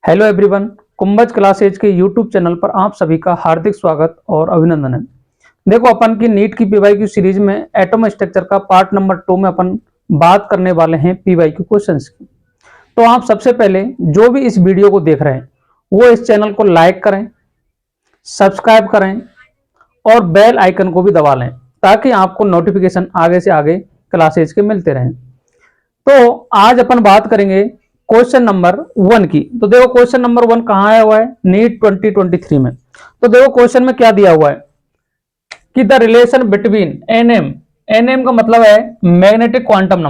Hello everyone, Kumbhaj classes के YouTube channel पर आप सभी का हार्दिक स्वागत और अभिनंदन है। देखो, अपन की नीट की पीवाईक्यू सीरीज में एटम स्ट्रक्चर का पार्ट नंबर 2 में अपन बात करने वाले हैं पीवाईक्यू क्वेश्चंस की। तो आप सबसे पहले जो भी इस वीडियो को देख रहे हैं वो इस चैनल को लाइक करें, सब्सक्राइब करें और बेल आइकन को भी दबा लें ताकि आपको नोटिफिकेशन आगे से आगे क्लासेज के मिलते रहें। तो आज अपन बात करेंगे क्वेश्चन नंबर 1 की। तो देखो, क्वेश्चन नंबर 1 कहां आया हुआ है? नीट 2023 में। तो देखो, क्वेश्चन में क्या दिया हुआ है कि द रिलेशन बिटवीन एनएम का मतलब है magnetic quantum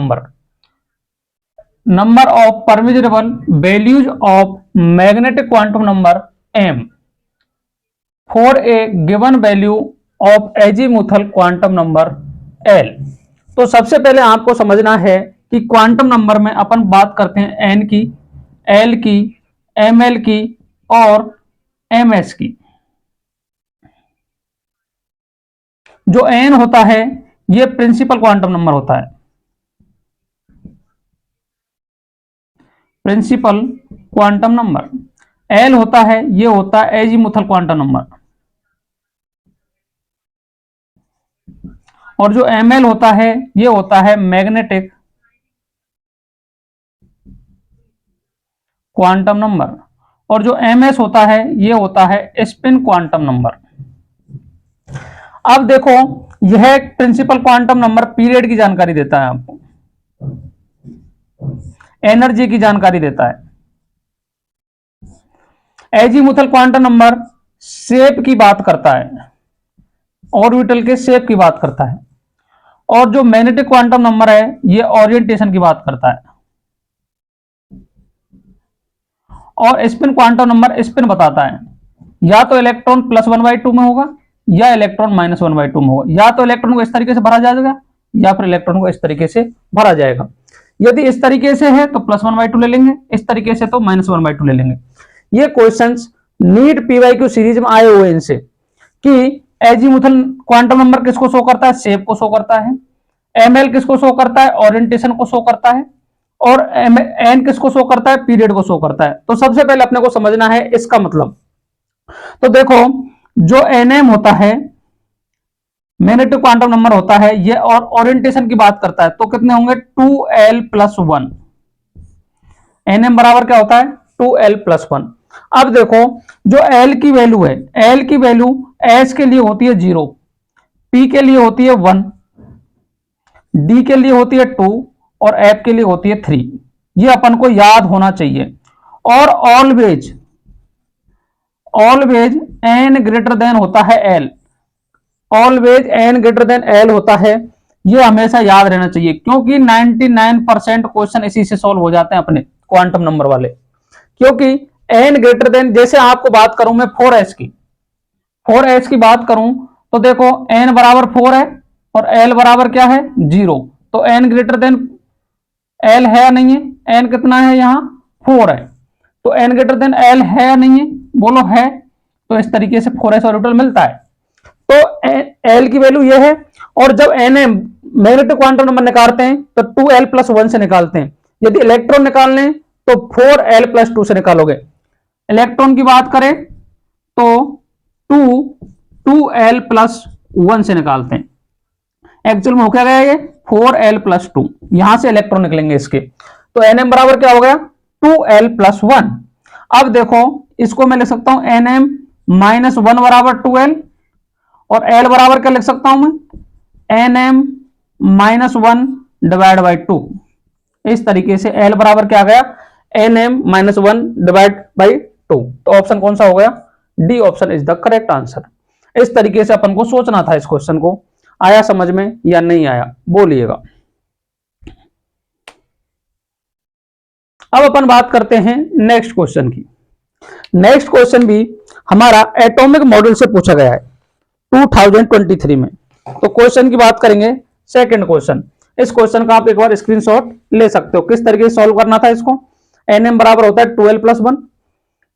number of permissible values of magnetic quantum number m for a given value of azimuthal quantum number l. तो सबसे पहले आपको समझना है कि क्वांटम नंबर में अपन बात करते हैं एन की, एल की, एम एल की और एम एस की। जो एन होता है ये प्रिंसिपल क्वांटम नंबर होता है, प्रिंसिपल क्वांटम नंबर। एल होता है, ये होता है एजीमुथल क्वांटम नंबर। और जो एम एल होता है ये होता है मैग्नेटिक क्वांटम नंबर। और जो एम एस होता है ये होता है स्पिन क्वांटम नंबर। अब देखो, यह प्रिंसिपल क्वांटम नंबर पीरियड की जानकारी देता है, आपको एनर्जी की जानकारी देता है। एजीमुथल क्वांटम नंबर शेप की बात करता है, ऑर्बिटल के शेप की बात करता है। और जो मैग्नेटिक क्वांटम नंबर है ये ओरिएंटेशन की बात करता है। और स्पिन क्वांटम नंबर स्पिन बताता है, या तो इलेक्ट्रॉन +1/2 में होगा या इलेक्ट्रॉन -1/2 में होगा। या तो इलेक्ट्रॉन को इस तरीके से भरा जाएगा या फिर इलेक्ट्रॉन को इस तरीके से भरा जाएगा। यदि इस तरीके से है तो +1/2 ले लेंगे, इस तरीके से तो -1/2 ले लेंगे। ये क्वेश्चंस नीट पीवाईक्यू सीरीज में आए हुए इनसे कि एजीमुथल क्वांटम नंबर किसको शो करता है? शेप को शो करता है। एमएल किसको शो करता है? ओरिएंटेशन को शो करता है। और एन किसको शो करता है? पीरियड को शो करता है। तो सबसे पहले अपने को समझना है इसका मतलब। तो देखो, जो एनएम होता है मैग्नेटिक क्वांटम नंबर होता है, ये और ओरिएंटेशन की बात करता है। तो कितने होंगे? 2l+1। एनएम बराबर क्या होता है? 2l+1। अब देखो, जो एल की वैल्यू है, एल की वैल्यू एस के लिए होती है 0, पी के लिए होती है 1, डी के लिए होती है 2 और एफ के लिए होती है 3। ये अपन को याद होना चाहिए। और always always an greater then होता है L, always an greater than L होता है। ये हमेशा याद रहना चाहिए क्योंकि 99% क्वेश्चन इसी से सॉल्व हो जाते हैं अपने क्वांटम नंबर वाले। क्योंकि एन ग्रेटर देन, जैसे आपको बात करूं मैं 4s की बात करूं तो देखो एन बराबर 4 है और एल बराबर क्या है? 0। तो एन ग्रेटर देन एल है या नहीं है? एन कितना है यहाँ? 4 है। तो एन ग्रेटर देन एल है या नहीं है? बोलो है। तो इस तरीके से 4s ऑर्बिटल मिलता है। तो एल की वैल्यू ये है। और जब n m magnetic quantum number निकालते हैं तो 2l+1 से निकालते हैं। यदि इलेक्ट्रॉन निकालने तो 4l+2 से निकालोगे। इलेक्ट्रॉन की बात करें तो 2l+1 से निकालते हैं। एक्चुअल में हो क्या गया? ये 4l+2, यहां से इलेक्ट्रॉन निकलेंगे इसके। तो एनएम बराबर क्या हो गया? 2l+1। अब देखो, इसको मैं लिख सकता हूं एनएम -1 बराबर 2l। और एल बराबर क्या लिख सकता हूं मैं? N M -1 divide by 2। इस तरीके से एल बराबर क्या आ गया? N M -1 divide by 2। तो ऑप्शन कौन सा हो गया? D option is the correct answer. इस तरीके से अपन को सोचना था इस क्वेश्चन को। आया समझ में या नहीं आया? बोलिएगा। अब अपन बात करते हैं नेक्स्ट क्वेश्चन की। नेक्स्ट क्वेश्चन भी हमारा एटॉमिक मॉडल से पूछा गया है 2023 में। तो क्वेश्चन की बात करेंगे, सेकंड क्वेश्चन। इस क्वेश्चन का आप एक बार स्क्रीनशॉट ले सकते हो। किस तरीके से सॉल्व करना था इसको? एनएम बराबर होता है 2l+1।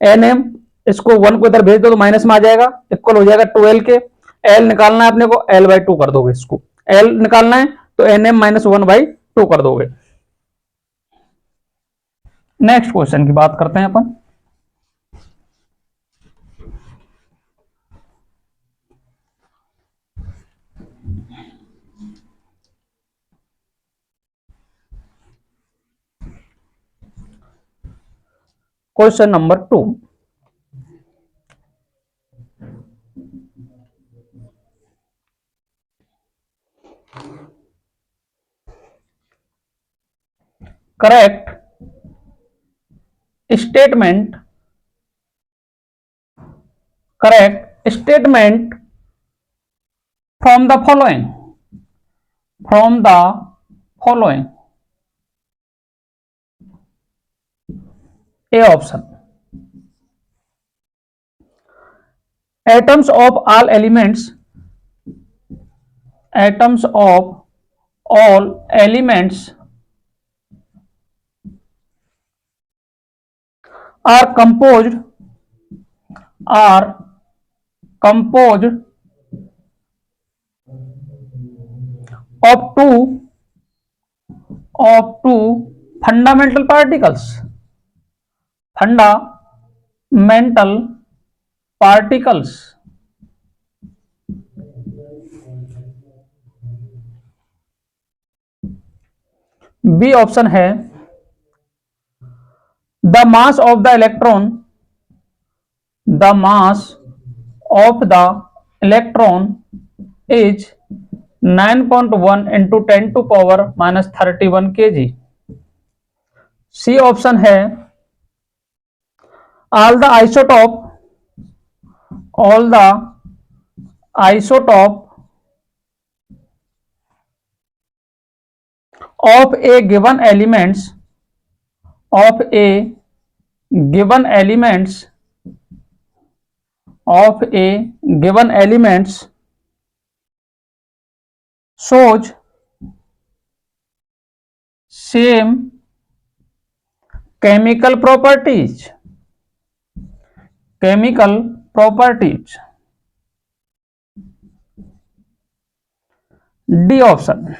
एनएम, इसको 1 को इधर भेज दो तो माइनस में आ जाएगा, इक्वल हो जाएगा 2l के। एल निकालना है अपने को, l/2 कर दोगे। इसको एल निकालना है तो एनएम -1/2 कर दोगे। नेक्स्ट क्वेश्चन की बात करते हैं अपन। Question number 2, correct statement from the following A option, atoms of all elements are composed of two fundamental particles. B option है the mass of the electron is 9.1 into 10 to power minus 31 kg. C option है all the isotope of a given elements shows same chemical properties. D option,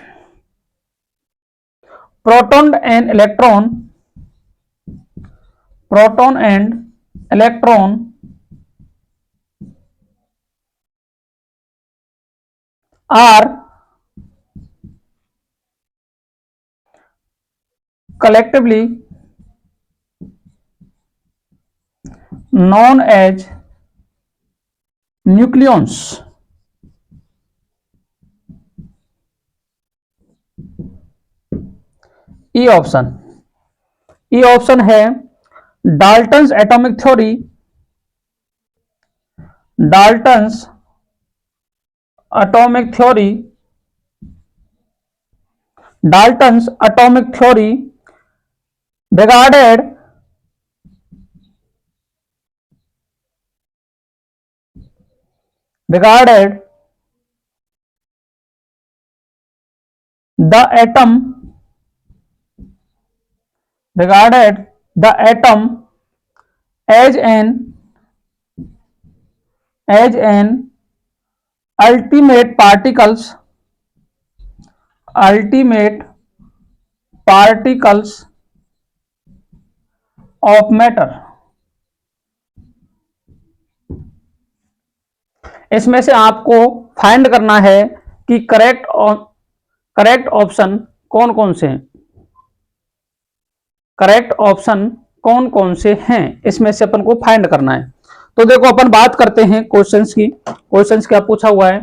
proton and electron are collectively known as nucleons. E option है Dalton's atomic theory regarded the atom as an ultimate particles of matter. इसमें से आपको find करना है कि correct option कौन कौन से हैं। इसमें से अपन को फाइंड करना है। तो देखो अपन बात करते हैं क्वेश्चंस की। क्वेश्चंस क्या पूछा हुआ है,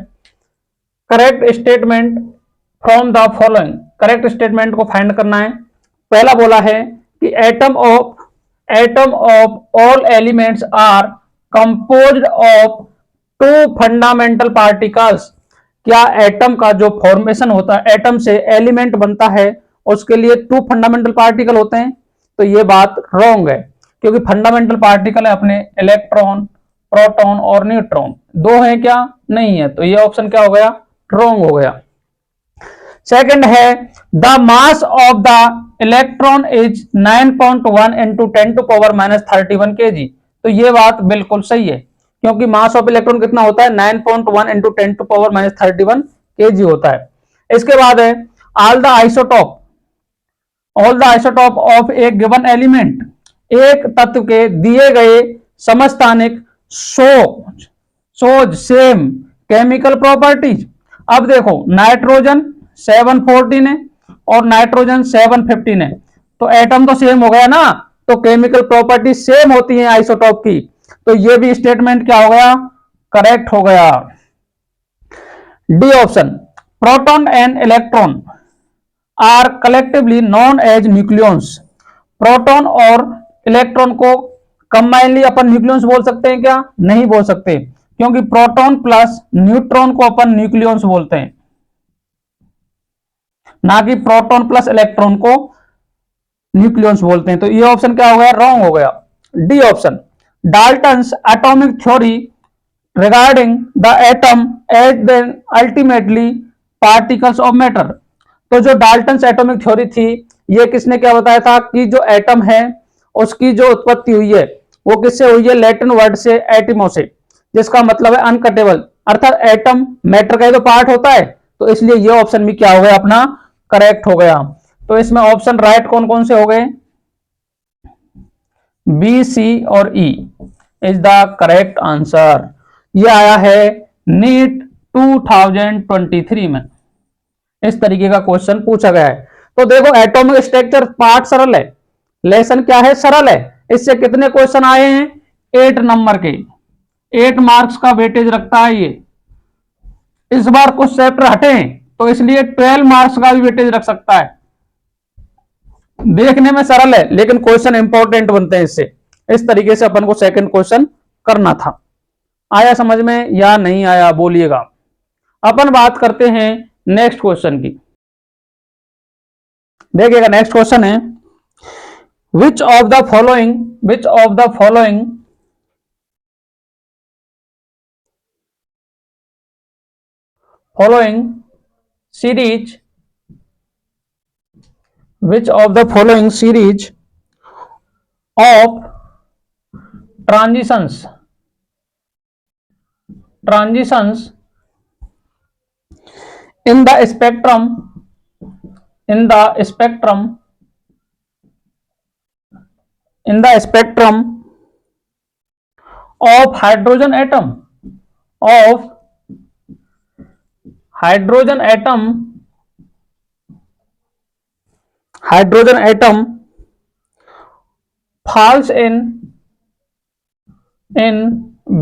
correct statement from the following, correct statement को फाइंड करना है। पहला बोला है कि atom of all elements are composed of two fundamental particles. क्या एटम का जो फॉर्मेशन होता है, एटम से एलिमेंट बनता है, उसके लिए टू फंडामेंटल पार्टिकल होते हैं। तो ये बात रॉन्ग है, क्योंकि फंडामेंटल पार्टिकल है अपने इलेक्ट्रॉन, प्रोटॉन और न्यूट्रॉन। दो है क्या? नहीं है। तो ये ऑप्शन क्या हो गया? रॉन्ग हो गया। सेकंड है the mass of the electron is 9.1 into 10 to power minus 31 kg। तो ये बात बिल्कुल सही है, क्योंकि मास ऑफ इलेक्ट्रॉन कितना होता है? 9.1 into 10 to power minus 31 kg होता है। इसके बाद है all the isotope of A given element, एक तत्व के दिए गए समस्थानिक शोज सेम केमिकल प्रॉपर्टीज। अब देखो नाइट्रोजन 714 है और नाइट्रोजन 715 है, तो एटम तो सेम हो गया ना, तो केमिकल प्रॉपर्टी सेम होती है आइसोटॉप की, तो ये भी स्टेटमेंट क्या हो गया, करेक्ट हो गया। D option, proton and electron are collectively known as nucleons. Proton और इलेक्ट्रॉन को कंबाइनली अपन न्यूक्लियंस बोल सकते हैं क्या, नहीं बोल सकते, क्योंकि प्रोटॉन प्लस न्यूट्रॉन को अपन न्यूक्लियंस बोलते हैं, ना कि प्रोटॉन प्लस इलेक्ट्रॉन को न्यूक्लियंस बोलते हैं। तो ये ऑप्शन क्या हो गया, रॉन्ग हो गया। D option, Dalton's atomic theory regarding the atom as then ultimately particles of matter. तो जो डाल्टन्स एटॉमिक थ्योरी थी, ये किसने क्या बताया था कि जो एटम है उसकी जो उत्पत्ति हुई है वो किससे हुई है, लैटिन वर्ड से एटिमो से, जिसका मतलब है अनकटेबल, अर्थात एटम मैटर का ही तो पार्ट होता है, तो इसलिए ये ऑप्शन भी क्या हो गया अपना, करेक्ट हो गया। तो इसमें ऑप्शन राइट कौन कौन से हो गए, बी, सी और E is the correct answer. ये आया है नीट 2023 में, इस तरीके का क्वेश्चन पूछा गया है। तो देखो एटॉमिक स्ट्रक्चर पार्ट सरल है, लेसन क्या है, सरल है। इससे कितने क्वेश्चन आए हैं, 8 नंबर के, 8 मार्क्स का वेटेज रखता है ये। इस बार कुछ चैप्टर हटे हैं तो इसलिए 12 मार्क्स का भी वेटेज रख सकता है। देखने में सरल है लेकिन क्वेश्चन इंपॉर्टेंट बनते हैं इससे। इस तरीके से अपन को सेकंड क्वेश्चन करना था। आया समझ में या नहीं आया बोलिएगा। अपन बात करते हैं नेक्स्ट क्वेश्चन की। देखिएगा नेक्स्ट क्वेश्चन है, which of the following series which of the following series of transitions in the spectrum of hydrogen atom falls in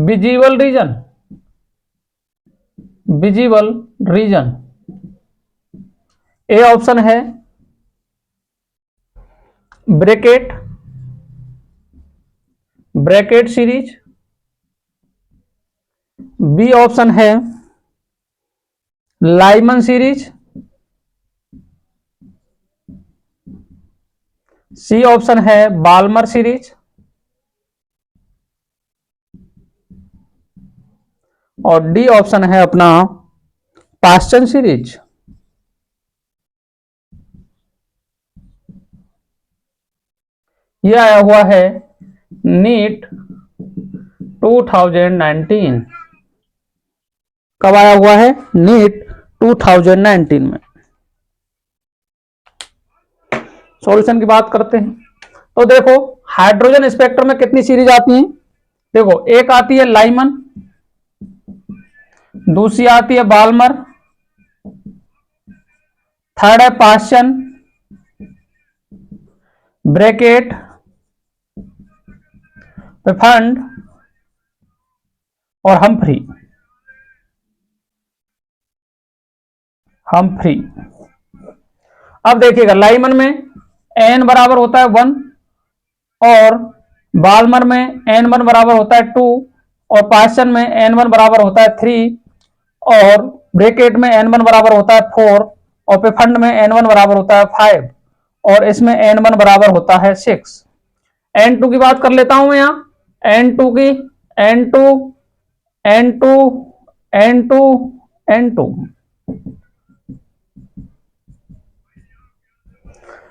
visible region। A option है ब्रैकेट सीरीज, बी ऑप्शन है Lyman series, सी option है Balmer series और D option है अपना Paschen series. यह आया हुआ है नीट 2019। कब आया हुआ है, नीट 2019 में। सॉल्यूशन की बात करते हैं तो देखो हाइड्रोजन स्पेक्ट्रम में कितनी सीरीज आती हैं, देखो एक आती है लाइमन, दूसरी आती है बाल्मर, थर्ड है पास्चन, ब्रैकेट, पेफंड और हम्फ्री। अब देखिएगा लाइमन में n बराबर होता है 1 और बाल्मर में n1 बराबर होता है 2 और पास्चन में n1 बराबर होता है 3 और ब्रैकेट में n1 बराबर होता है 4 और पेफंड में n1 बराबर होता है 5 और इसमें n1 बराबर होता है 6। n2 की बात कर लेता हूं मैं यहां, n2 की n2 n2 n2 n2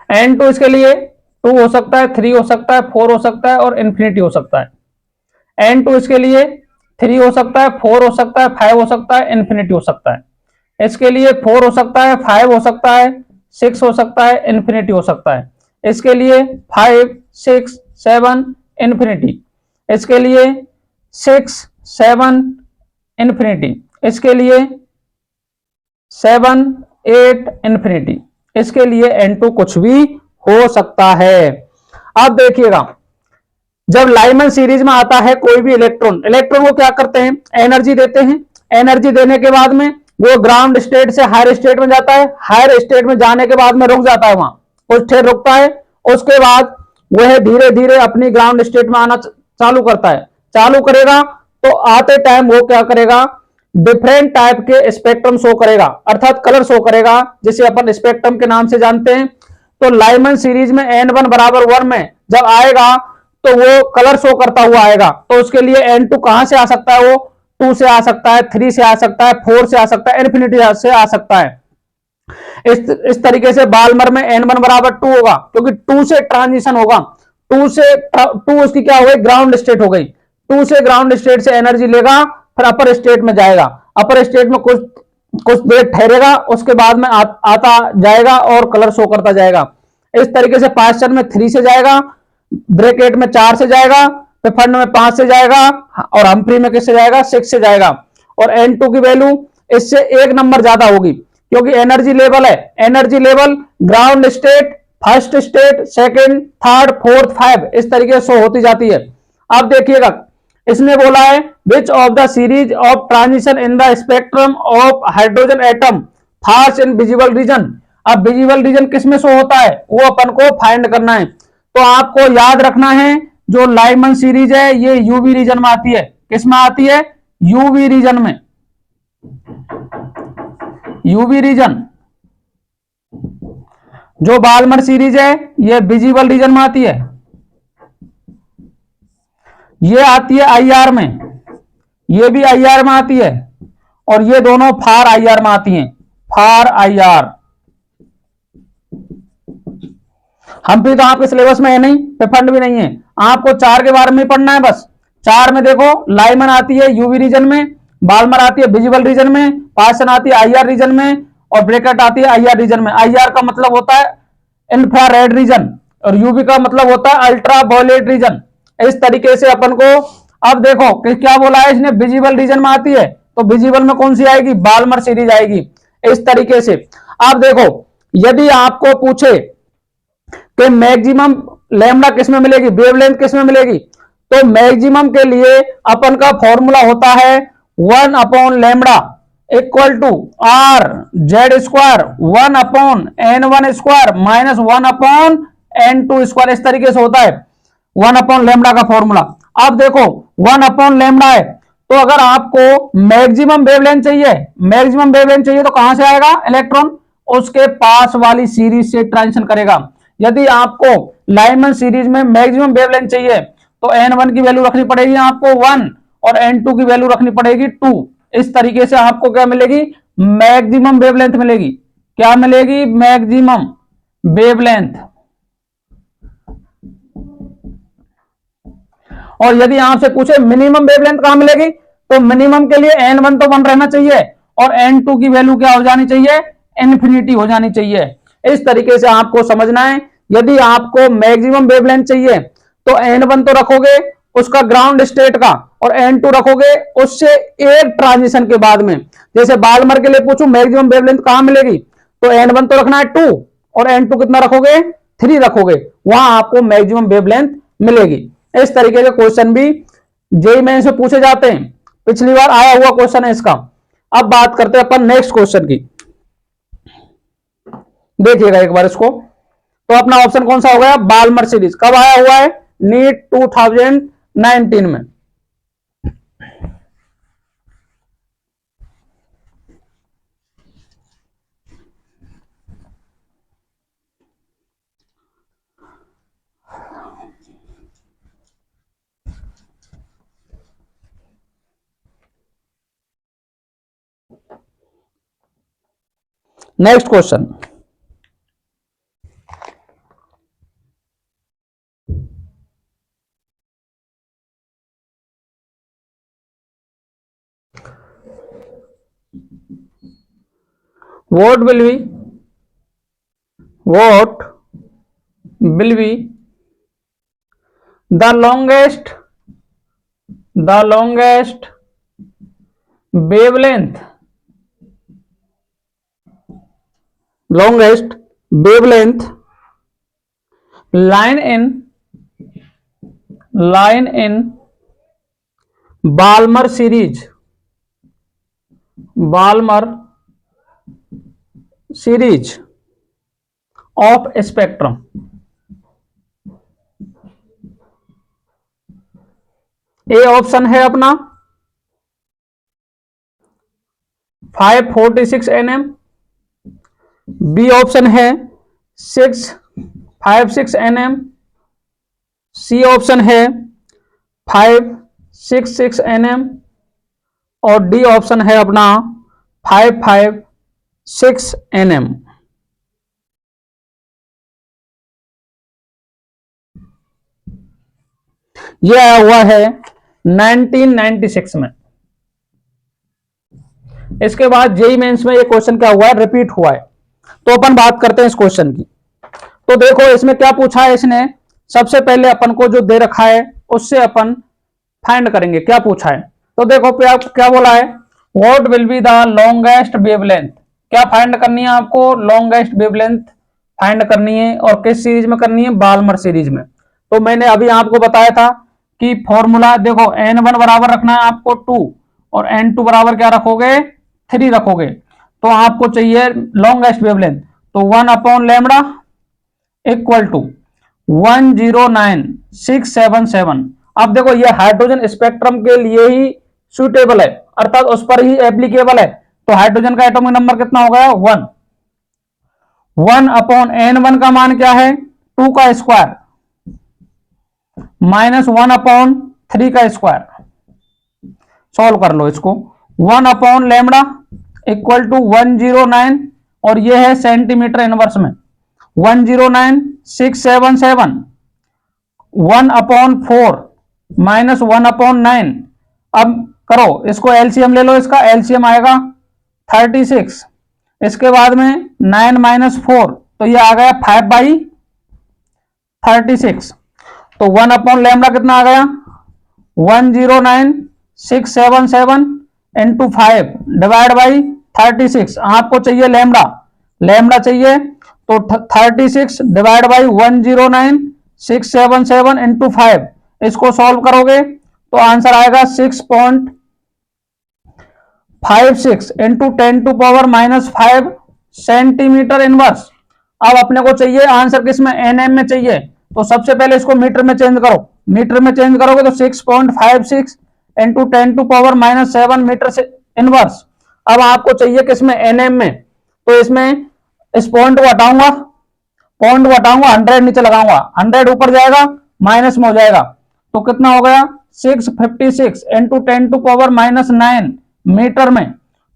n2 इसके लिए 2 हो सकता है, 3 हो सकता है, 4 हो सकता है और इन्फिनिटी हो सकता है। n2 इसके लिए 3 हो सकता है, 4 हो सकता है, 5 हो सकता है, इन्फिनिटी हो सकता है। इसके लिए 4 हो सकता है, 5 हो सकता है, 6 हो सकता है, इन्फिनिटी हो सकता है। इसके लिए 5 6 7 इन्फिनिटी, इसके लिए 6 7 इन्फिनिटी, इसके लिए 7 8 इन्फिनिटी, इसके लिए n2 कुछ भी हो सकता है। आप देखिएगा, जब लाइमन सीरीज में आता है कोई भी इलेक्ट्रॉन, इलेक्ट्रॉन को क्या करते हैं, एनर्जी देते हैं। एनर्जी देने के बाद में वो ग्राउंड स्टेट से हायर स्टेट में जाता है, हायर स्टेट में जाने के बाद में रुक जाता है, वहां कुछ देर रुकता है, उसके बाद वह धीरे धीरे अपनी ग्राउंड स्टेट में आना चालू करता है। चालू करेगा तो आते टाइम वो क्या करेगा, डिफरेंट टाइप के स्पेक्ट्रम शो करेगा, अर्थात कलर शो करेगा, जिसे अपन स्पेक्ट्रम के नाम से जानते हैं। तो लाइमन सीरीज में n1 बराबर 1 में जब आएगा तो वो कलर शो करता हुआ आएगा, तो उसके लिए n2 कहां से आ सकता है, वो 2 से आ सकता है, 3 से आ सकता है, 4 से आ सकता है, इन्फिनिटी से आ सकता है। इस तरीके से बाल्मर में n1 बराबर 2 होगा, क्योंकि 2 से ट्रांजिशन होगा, 2 उसकी क्या हो गई, ग्राउंड स्टेट हो गई। 2 से ग्राउंड स्टेट से एनर्जी लेगा, फिर अपर स्टेट में जाएगा, अपर स्टेट में कुछ कुछ देर ठहरेगा, उसके बाद में आता जाएगा और कलर शो करता जाएगा। इस तरीके से पास्चर में 3 से जाएगा, ब्रैकेट में 4 से जाएगा, फिर फंड में 5 से जाएगा, और हम्फ्री में किससे जाएगा, 6 से जाएगा। और n2 की वैल्यू इससे 1 नंबर ज्यादा होगी, क्योंकि एनर्जी लेवल है, energy level ground state, first state, second, third, fourth, 5 इस तरीके से शो होती जाती है। अब देखिएगा, इसने बोला है which of the series of transition in the spectrum of hydrogen atom fast in visible region. अब विजिबल रीजन किसमें शो होता है, वो अपन को फाइंड करना है। तो आपको याद रखना है, जो लाइमन सीरीज है ये यूवी रीजन में आती है। किस में आती है, यूवी रीजन में, यूवी रीजन। जो बाल्मर सीरीज है ये विजिबल रीजन में आती है, ये आती है आईआर में, ये भी आईआर में आती है, और ये दोनों फार आईआर में आती हैं, फार आईआर। हम भी तो आपके सिलेबस में है नहीं, फंड भी नहीं है, आपको 4 के बारे में पढ़ना है बस। 4 में देखो, लाइमन आती है यूवी रीजन में, बाल्मर आती है विजिबल रीजन में, पासन आती है आईआर रीजन में, और ब्रैकेट आती है आईआर रीजन में। आईआर का मतलब होता है इंफ्रारेड रीजन, और यूवी का मतलब होता है अल्ट्रा वायलेट रीजन। इस तरीके से अपन को, अब देखो कि क्या बोला है इसने, विजिबल रीजन में आती है, तो विजिबल में कौन सी आएगी, बाल्मर सीरीज आएगी। इस तरीके से अब देखो, यदि आपको पूछे कि मैक्सिमम लैम्डा किस में मिलेगी, वेवलेंथ किस में मिलेगी, तो मैक्सिमम के लिए अपन का फॉर्मूला होता है 1 upon lambda equal to R Z square 1 upon n1 square minus 1 upon n2 square. इस तरीके से होता है 1 अपॉन लैम्डा का फॉर्मूला। अब देखो 1 अपॉन लैम्डा है, तो अगर आपको मैक्सिमम वेवलेंथ चाहिए, मैक्सिमम वेवलेंथ चाहिए तो कहां से आएगा, इलेक्ट्रॉन उसके पास वाली सीरीज से ट्रांजिशन करेगा। यदि आपको लाइमन सीरीज में मैक्सिमम वेवलेंथ चाहिए तो n1 की वैल्यू रखनी पड़ेगी आपको 1, और n2 की वैल्यू रखनी पड़ेगी 2। इस तरीके से आपको क्या मिलेगी, मैक्सिमम वेवलेंथ मिलेगी। क्या मिलेगी, मैक्सिमम वेवलेंथ। और यदि आपसे पूछे मिनिमम वेवलेंथ कहां मिलेगी, तो मिनिमम के लिए n1 तो 1 रहना चाहिए, और n2 की वैल्यू क्या हो जानी चाहिए, इन्फिनिटी हो जानी चाहिए। इस तरीके से आपको समझना है। यदि आपको मैक्सिमम वेवलेंथ चाहिए तो n1 तो रखोगे उसका ग्राउंड स्टेट का, और n2 रखोगे उससे एक ट्रांजिशन के बाद में। जैसे बाल्मर के लिए पूछूं मैक्सिमम वेवलेंथ कहां मिलेगी, तो n1 तो रखना है 2, और n2 कितना रखोगे, 3 रखोगे, वहां आपको मैक्सिमम वेवलेंथ मिलेगी। इस तरीके के क्वेश्चन भी जेईई मेंस से पूछे जाते हैं, पिछली बार आया हुआ क्वेश्चन है इसका। अब बात करते हैं अपन नेक्स्ट क्वेश्चन की, देखिएगा एक बार इसको। तो अपना ऑप्शन कौन सा हो गया, बाल्मर सीरीज। कब आया हुआ है, नीट 2019 में। Next question, what will be the longest wavelength line in line in Balmer series of spectrum. A option है अपना 546 nm, बी ऑप्शन है 656 nm, सी ऑप्शन है 566 nm और डी ऑप्शन है अपना 556 nm। यह आया हुआ है 1996 में। इसके बाद जेई मेंस में ये क्वेश्चन क्या हुआ है, रिपीट हुआ है। तो अपन बात करते हैं इस क्वेश्चन की। तो देखो इसमें क्या पूछा है इसने, सबसे पहले अपन को जो दे रखा है उससे अपन फाइंड करेंगे क्या पूछा है। तो देखो क्या बोला है, what will be the longest wavelength. क्या फाइंड करनी है आपको, लॉन्गेस्ट वेवलेंथ फाइंड करनी है। और किस सीरीज में करनी है, बाल्मर सीरीज में। तो मैंने अभी आपको बताया था कि फॉर्मूला देखो n1 बराबर रखना है आपको 2 और n2 बराबर क्या रखोगे 3 रखोगे। तो आपको चाहिए लॉन्गेस्ट वेवलेंथ, तो 1 अपॉन लैम्बडा इक्वल टू 109677। अब देखो ये हाइड्रोजन स्पेक्ट्रम के लिए ही सुटेबल है, अर्थात उस पर ही एप्लीकेबल है। तो हाइड्रोजन का एटॉमिक नंबर कितना हो गया 1। 1 अपॉन n1 का मान क्या है 2 का स्क्वायर माइनस 1 अपॉन 3 का स्क्वायर। सॉल्व कर लो इसको। 1 अपॉन लैम्बडा इक्वल टू 109 और ये है सेंटीमीटर इनवर्स में 109677। 1 अपॉन 4 माइनस 1 अपॉन 9। अब करो इसको एलसीएम ले लो, इसका एलसीएम आएगा 36। इसके बाद में 9 माइनस 4 तो ये आ गया 5/36। तो 1 अपॉन लैम्बडा कितना आ गया 109677 इंटू 5 डिवाइड बाई 36। आपको चाहिए लैम्बडा चाहिए, तो 36 डिवाइड बाई 109677 इंटू 5। इसको सॉल्व करोगे तो आंसर आएगा 6.56 into 10 to power minus 5 centimetre inverse. अब अपने को चाहिए आंसर किसमें, एनएम में चाहिए। तो सबसे पहले इसको मीटर में चेंज करो, मीटर में चेंज करोगे तो 6.56 into 10 to power minus 7 metre से इनवर्स। अब आपको चाहिए किसमें, एनएम में। तो इसमें इस पॉइंट को हटाऊंगा, 100 नीचे लगाऊंगा, 100 ऊपर जाएगा माइनस में हो जाएगा। तो कितना हो गया 656 into 10 to power minus 9 metre में,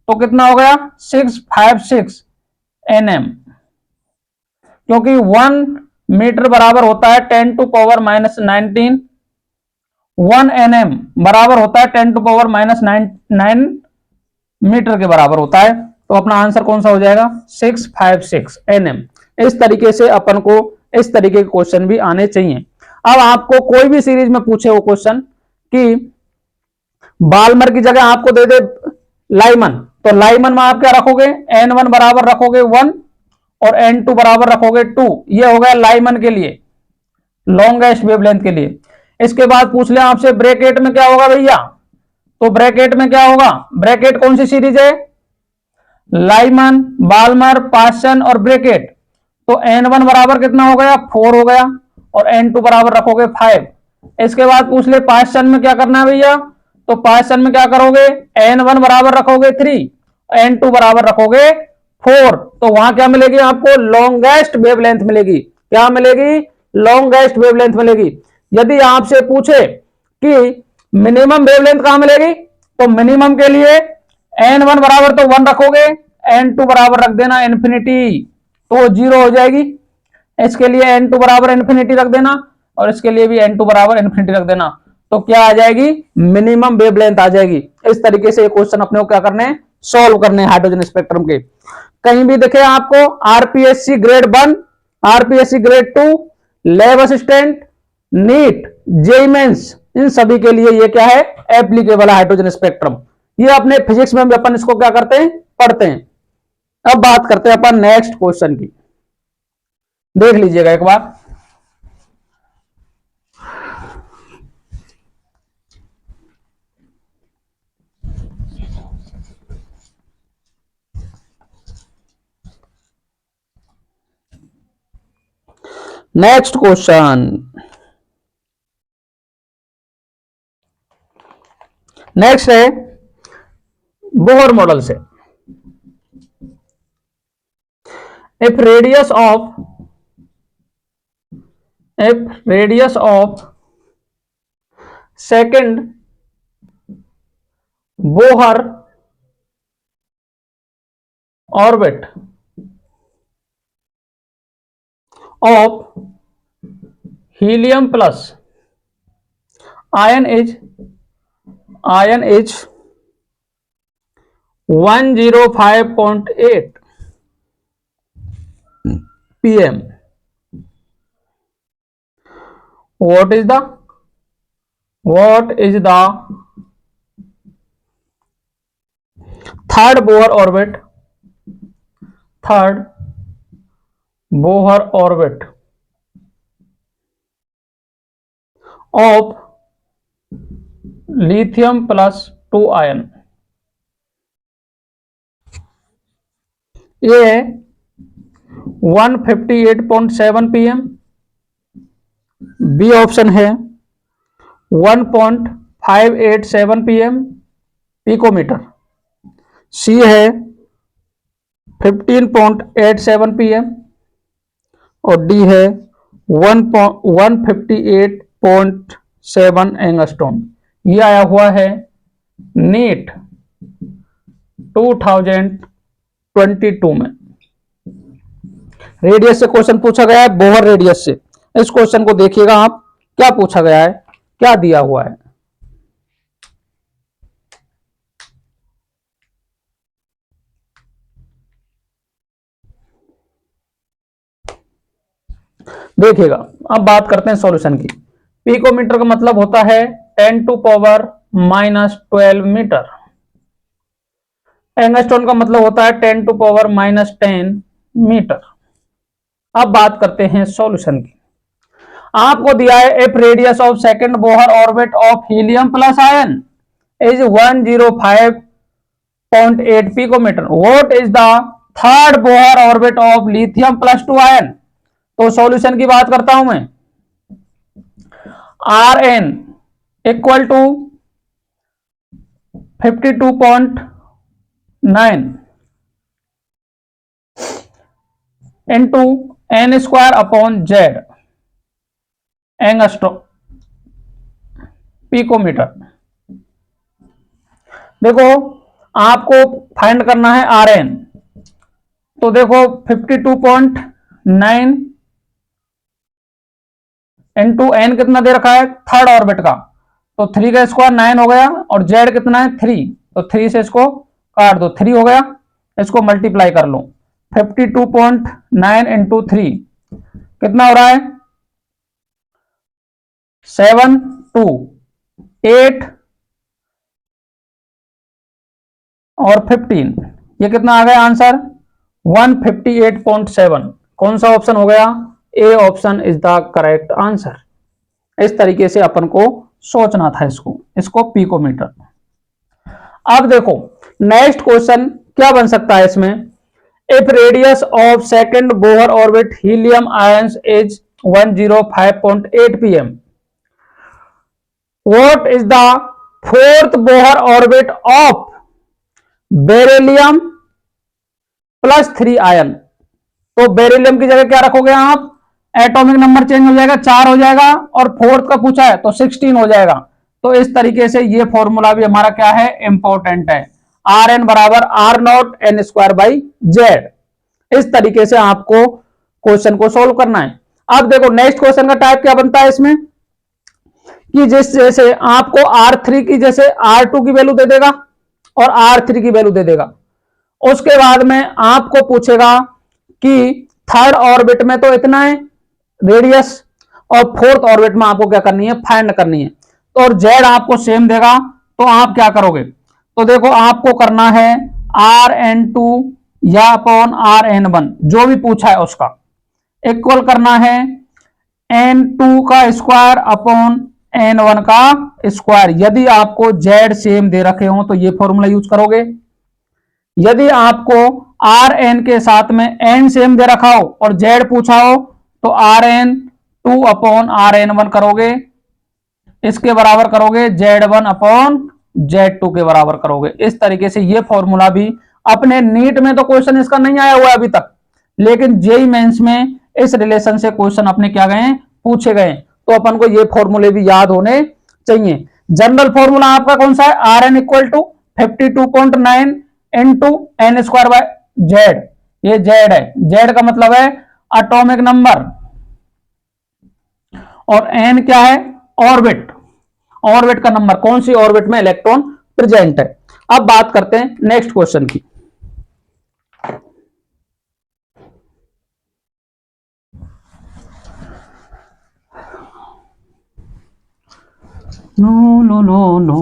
तो कितना हो गया 656 एनएम। क्योंकि 1 मीटर बराबर होता है 10 टू पावर माइनस 19, 1 एनएम बराबर होता है 10 टू पावर माइनस 9 मीटर के बराबर होता है। तो अपना आंसर कौन सा हो जाएगा 656 एनएम। इस तरीके से अपन को इस तरीके के क्वेश्चन भी आने चाहिए। अब आपको कोई भी सीरीज में पूछे वो क्वेश्चन कि बाल्मर की जगह आपको दे दे लाइमन, तो लाइमन में आप क्या रखोगे, n1 बराबर रखोगे 1 और n2 बराबर रखोगे 2। ये हो गया लाइमन के लिए, लॉन्गेस्ट वेवलेंथ के लिए। इसके बाद पूछ ले आपसे ब्रैकेट में क्या होगा भैया, तो ब्रैकेट में क्या होगा, ब्रैकेट कौन सी सीरीज है, लाइमन, बाल्मर, पास्सन और ब्रैकेट। तो n1 बराबर कितना हो गया 4 हो गया और n2 बराबर रखोगे 5। इसके बाद पूछ ले पास्सन में क्या करना है भैया, तो पास्सन में क्या करोगे, n1 बराबर रखोगे 3, n2 बराबर रखोगे 4। तो वहां क्या मिलेगी आपको, लॉन्गेस्ट वेवलेंथ मिलेगी। क्या मिलेगी, लॉन्गेस्ट वेवलेंथ मिलेगी। यदि आपसे पूछे कि मिनिमम वेवलेंथ कहां मिलेगी, तो मिनिमम के लिए n1 बराबर तो 1 रखोगे, n2 बराबर रख देना इन्फिनिटी, तो 0 हो जाएगी। इसके लिए n2 बराबर इन्फिनिटी रख देना और इसके लिए भी n2 बराबर इन्फिनिटी रख देना। तो क्या आ जाएगी, मिनिमम वेवलेंथ आ जाएगी। इस तरीके से क्वेश्चन अपने को क्या करने हैं, सॉल्व करने हैं हाइड्रोजन स्पेक्ट्रम के। कहीं भी दिखे आपको RPSC grade 1, RPSC grade 2, lab assistant, NEET, JEE mains, इन सभी के लिए ये क्या है, एप्लीकेबल है हाइड्रोजन स्पेक्ट्रम। ये अपने फिजिक्स में भी अपन इसको क्या करते हैं, पढ़ते हैं। अब बात करते हैं अपन नेक्स्ट क्वेश्चन की, देख लीजिएगा एक बार। नेक्स्ट क्वेश्चन, नेक्स्ट है बोहर मॉडल से। If radius of second Bohr orbit of helium plus ion is 105.8 pm. What is the third Bohr orbit of lithium plus 2 ion? ये 158.7 pm, बी ऑप्शन है 1.587 pm picometre, सी है 15.87 pm और D है 158.7 angstrom. ये आया हुआ है नीट 2022 में। रेडियस से क्वेश्चन पूछा गया है, बोहर रेडियस से। इस क्वेश्चन को देखिएगा आप, क्या पूछा गया है, क्या दिया हुआ है। देखिएगा, अब बात करते हैं सॉल्यूशन की। पिकोमीटर का मतलब होता है 10⁻⁻12 मीटर। एंगस्ट्रॉन का मतलब होता है 10⁻⁻10 मीटर। अब बात करते हैं सॉल्यूशन की। आपको दिया है if radius of second Bohr orbit of helium plus ion is 105.8 picometre, what is the third Bohr orbit of lithium plus 2 ion. तो सॉल्यूशन की बात करता हूं मैं। R N equal to 52.9 into N square upon Z angstrom picometre. देखो आपको find करना है आर एन, तो देखो 52.9 इंटू एन कितना दे रखा है थर्ड ऑर्बिट का, तो 3 का स्क्वायर 9 हो गया, और जेड कितना है 3, तो 3 से इसको काट दो, 3 हो गया, इसको मल्टीप्लाई कर लो। 52.9 इंटू 3 कितना हो रहा है 7 2 8 और 15, ये कितना आ गया आंसर 158.7। कौन सा ऑप्शन हो गया, A option is the correct answer. इस तरीके से अपन को सोचना था इसको पिकोमीटर। अब देखो नेक्स्ट क्वेश्चन क्या बन सकता है इसमें। If radius of second Bohr orbit helium ions is 105.8 pm, what is the fourth Bohr orbit of beryllium plus 3 ion. तो बेरिलियम की जगह क्या रखोगे आप, एटॉमिक नंबर चेंज हो जाएगा, 4 हो जाएगा, और फोर्थ का पूछा है तो 16 हो जाएगा। तो इस तरीके से ये फॉर्मूला भी हमारा क्या है, इंपॉर्टेंट है। आर एन बराबर R naught N square by Z. इस तरीके से आपको क्वेश्चन को सोल्व करना है। अब देखो नेक्स्ट क्वेश्चन का टाइप क्या बनता है इसमें, कि जैसे आपको R3 की जैसे R2 की वैल्यू दे देगा और R3 की वैल्यू दे देगा। उसके बाद में आपको पूछेगा कि थर्ड ऑर्बिट में तो इतना है रेडियस, और फोर्थ ऑर्बिट में आपको क्या करनी है, फाइंड करनी है। तो और जेड आपको सेम देगा, तो आप क्या करोगे, तो देखो आपको करना है Rn2 या अपॉन Rn1, जो भी पूछा है उसका इक्वल करना है n2 का स्क्वायर अपॉन n1 का स्क्वायर। यदि आपको जेड सेम दे रखे हो तो ये फॉर्मूला यूज करोगे। यदि आपको Rn के साथ में n सेम दे रखा हो और जेड पूछा हो तो Rn2/Rn1 करोगे, इसके बराबर करोगे Z1/Z2 के बराबर करोगे। इस तरीके से ये फॉर्मूला भी अपने नीट में तो क्वेश्चन इसका नहीं आया हुआ है अभी तक, लेकिन जेई मेंस में इस रिलेशन से क्वेश्चन अपने क्या गए, पूछे गए। तो अपन को ये फॉर्मूले भी याद होने चाहिए। जनरल फॉर्मूला आपका कौन सा है, Rn equal to 52.9 into N square by Z. ये जेड है, जेड का मतलब है एटॉमिक नंबर, और एन क्या है, ऑर्बिट। ऑर्बिट का नंबर, कौन सी ऑर्बिट में इलेक्ट्रॉन प्रेजेंट है। अब बात करते हैं नेक्स्ट क्वेश्चन की। No no no no,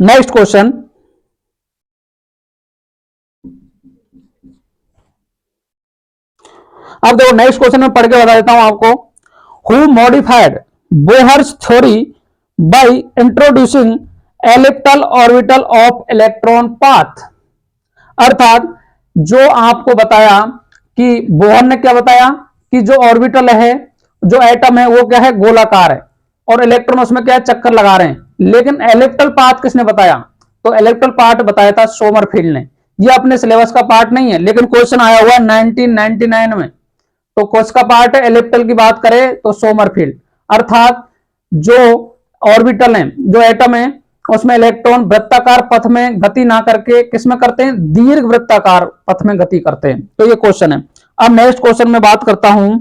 next question. अब देखो नेक्स्ट क्वेश्चन में पढ़ के बता देता हूं आपको। Who modified Bohr's theory by introducing elliptical orbital of electron path. अर्थात जो आपको बताया कि बोहर ने क्या बताया कि जो ऑर्बिटल है, जो एटम है वो क्या है, गोलाकार है, और इलेक्ट्रॉन उसमें क्या है, चक्कर लगा रहे हैं। लेकिन एलिप्टिकल पाथ किसने बताया, तो इलेक्ट्रिकल पार्ट बताया था सोमरफील्ड ने। ये अपने सिलेबस का पार्ट नहीं है, लेकिन क्वेश्चन आया हुआ 1999 में। तो कौन का पार्ट है, इलेक्ट्रिकल की बात करें तो सोमरफील्ड। अर्थात जो ऑर्बिटल है, जो एटम है, उसमें इलेक्ट्रॉन वृत्ताकार पथ में गति ना करके किस में करते हैं, दीर्घ वृत्ताकार पथ में गति करते हैं। तो ये क्वेश्चन है। अब नेक्स्ट क्वेश्चन में बात करता हूं।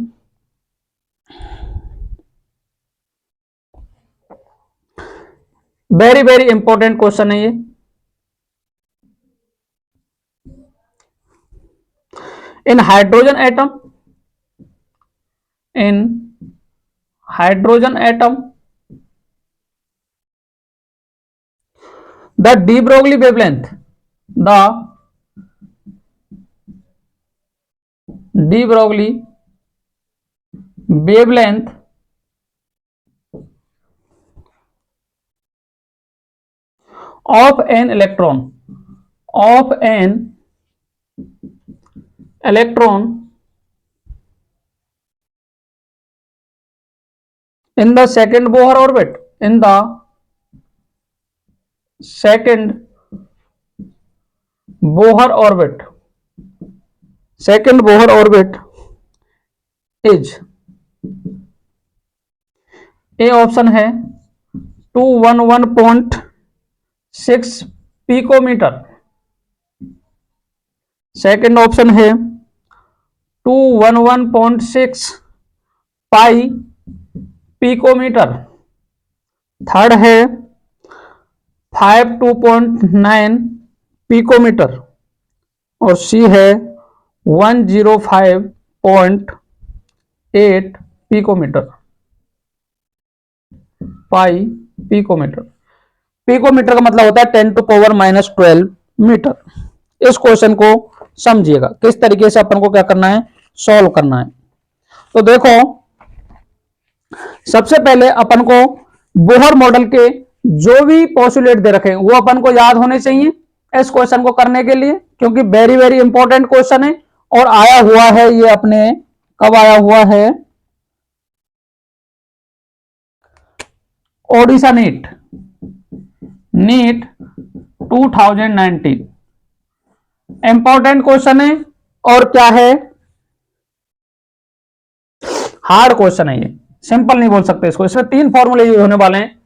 वेरी वेरी इंपॉर्टेंट क्वेश्चन है ये। In hydrogen atom, in hydrogen atom the de Broglie wavelength, the de Broglie wavelength of an electron, of an electron in the second Bohr orbit, in the second Bohr orbit, second Bohr orbit is, A option है 211.6 picometre, second option है 211.6 पाई picometre, third है 52.9 picometre, और सी है 105.8 picometre, पाई picometre. Picometre का मतलब होता है 10⁻⁻12 metre. इस क्वेश्चन को समझिएगा किस तरीके से अपन को क्या करना है, सॉल्व करना है। तो देखो सबसे पहले अपन को बोहर मॉडल के जो भी पोस्टुलेट दे रखे हैं वो अपन को याद होने चाहिए इस क्वेश्चन को करने के लिए, क्योंकि वेरी वेरी इंपॉर्टेंट क्वेश्चन है। और आया हुआ है ये अपने, कब आया हुआ है, Odisha NEET, NEET 2019। Important question है और क्या है, हार्ड क्वेश्चन है ये, सिंपल नहीं बोल सकते इसको। इसमें 3 फॉर्मूले यूज होने वाले हैं।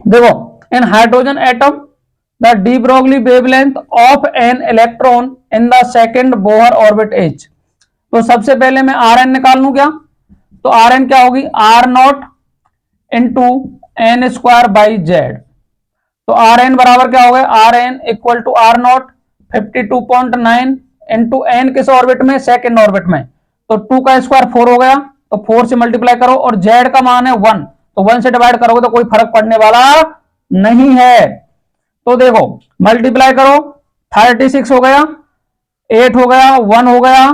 देखो, in hydrogen atom the de Broglie wavelength of an electron in the second Bohr orbit is. तो सबसे पहले मैं आर एन निकाल लूं क्या, तो आर एन क्या होगी, R naught into N square by Z. तो आर एन बराबर क्या हो गया, R N equal to R naught 52.9 into N किस ऑर्बिट में, सेकेंड ऑर्बिट में। तो 2 का स्क्वायर 4 हो गया, तो 4 से मल्टीप्लाई करो, और जेड का मान है 1, तो 1 से डिवाइड करोगे तो कोई फर्क पड़ने वाला नहीं है। तो देखो मल्टीप्लाई करो, 36 हो गया, 8 हो गया, 1 हो गया,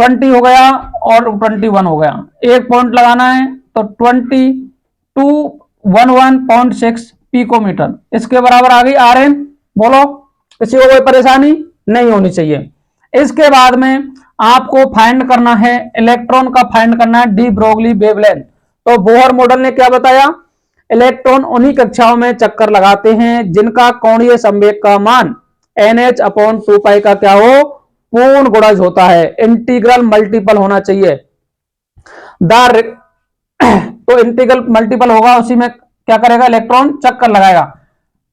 20 हो गया और 21 हो गया, एक पॉइंट लगाना है तो 2211.6 पिकोमीटर इसके बराबर आ गई आर एन। बोलो किसी को कोई परेशानी नहीं होनी चाहिए। इसके बाद में आपको फाइंड करना है इलेक्ट्रॉन का, फाइंड करना है डी ब्रोगली वेवलेंथ। तो बोहर मॉडल ने क्या बताया, इलेक्ट्रॉन उन्हीं कक्षाओं में चक्कर लगाते हैं जिनका कोणीय संवेग का मान NH/2 का क्या हो, पूर्ण गुणज होता है, इंटीग्रल मल्टीपल होना चाहिए। तो इंटीग्रल मल्टीपल होगा, उसी में क्या करेगा, इलेक्ट्रॉन चक्कर लगाएगा।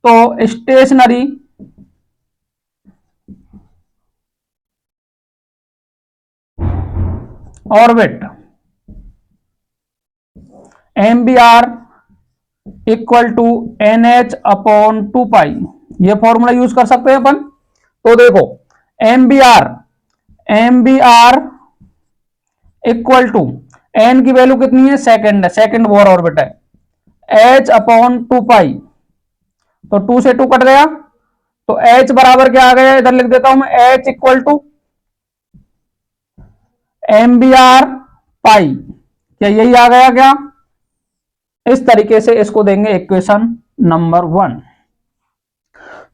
तो stationary orbit MBR equal to NH/2 ये फॉर्मूला यूज कर सकते हैं अपन। तो देखो एमबीआर इक्वल टू एन की वैल्यू कितनी है, सेकंड है, सेकंड बोहर ऑर्बिट है, H/2 तो 2 से 2 कट गया, तो H बराबर क्या आ गया, इधर लिख देता हूं मैं, H इक्वल टू MBR पाई, क्या यही आ गया क्या। इस तरीके से इसको देंगे इक्वेशन नंबर 1।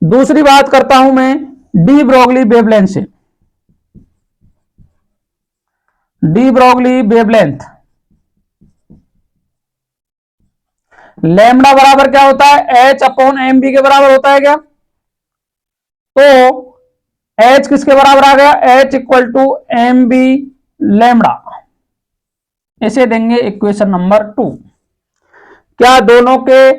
दूसरी बात करता हूं मैं डी ब्रोगली वेवलेंथ से। डी ब्रोगली वेवलेंथ लैम्डा बराबर क्या होता है, H/MB के बराबर होता है क्या। तो H किसके बराबर आ गया, H equal to MB lambda, इसे देंगे इक्वेशन नंबर 2। क्या दोनों के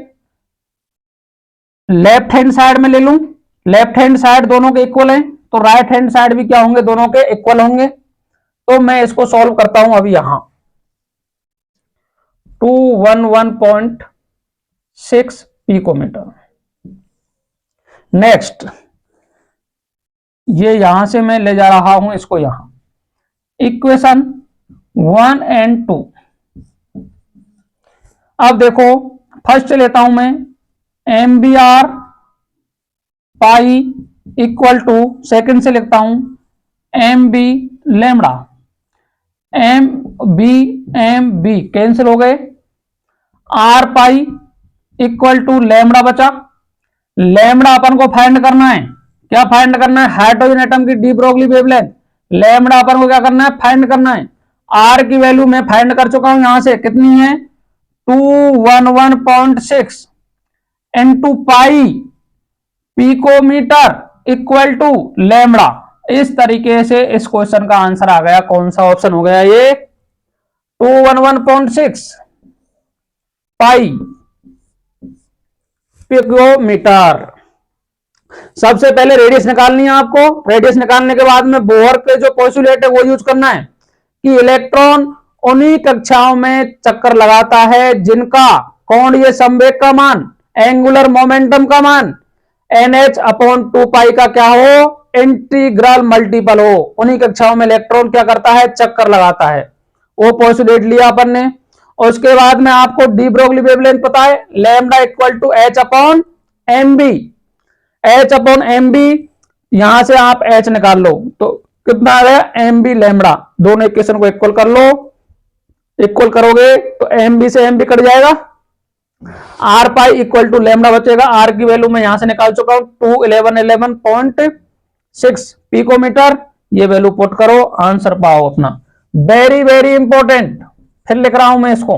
लेफ्ट हैंड साइड में ले लूं, लेफ्ट हैंड साइड दोनों के इक्वल हैं, तो राइट हैंड साइड भी क्या होंगे, दोनों के इक्वल होंगे। तो मैं इसको सॉल्व करता हूं अभी यहां, 211.6 पिकोमीटर। नेक्स्ट ये यहां से मैं ले जा रहा हूं इसको यहां, इक्वेशन 1 एंड 2। अब देखो फर्स्ट लेता हूं मैं MBR pi equal to, second से लिखता हूं MB लैम्डा, MB कैंसिल हो गए, R pi equal to lambda बचा। लैम्डा अपन को फाइंड करना है, क्या फाइंड करना है, हाइड्रोजन एटम की डी ब्रोगली वेवलेंथ। लैम्डा अपन को क्या करना है, फाइंड करना है। आर की वैल्यू मैं फाइंड कर चुका हूं, यहां से कितनी है, 211.6 into pi picometre equal to lambda. इस तरीके से इस क्वेश्चन का आंसर आ गया, कौन सा ऑप्शन हो गया ये, 211.6 पाई पिकोमीटर। सबसे पहले रेडियस निकालनी है आपको, रेडियस निकालने के बाद में बोहर के जो पोस्टुलेट है वो यूज करना है कि इलेक्ट्रॉन उन्हीं कक्षाओं में चक्कर लगाता है जिनका कोणीय संवेग का मान, एंगुलर मोमेंटम का मान NH/2 का क्या हो, इंटीग्रल मल्टीपल हो। उन्हीं कक्षाओं में इलेक्ट्रॉन क्या करता है, चक्कर लगाता है। वो पोस्टुलेट लिया अपन ने, और उसके बाद में आपको डी ब्रोगली वेवलेंथ पता है, lambda equal to H/MB, H/MB, यहां से आप H निकाल लो तो कितना आ गया, MB लैम्डा। दोनों इक्वेशन को इक्वल कर लो, इक्वल करोगे तो MB से MB कट जाएगा, R pi equal to lambda बचेगा। R की वैल्यू मैं यहां से निकाल चुका हूं, 211.6 पिकोमीटर। ये वैल्यू पुट करो, आंसर पाओ अपना। वेरी वेरी इंपॉर्टेंट, फिर लिख रहा हूं मैं इसको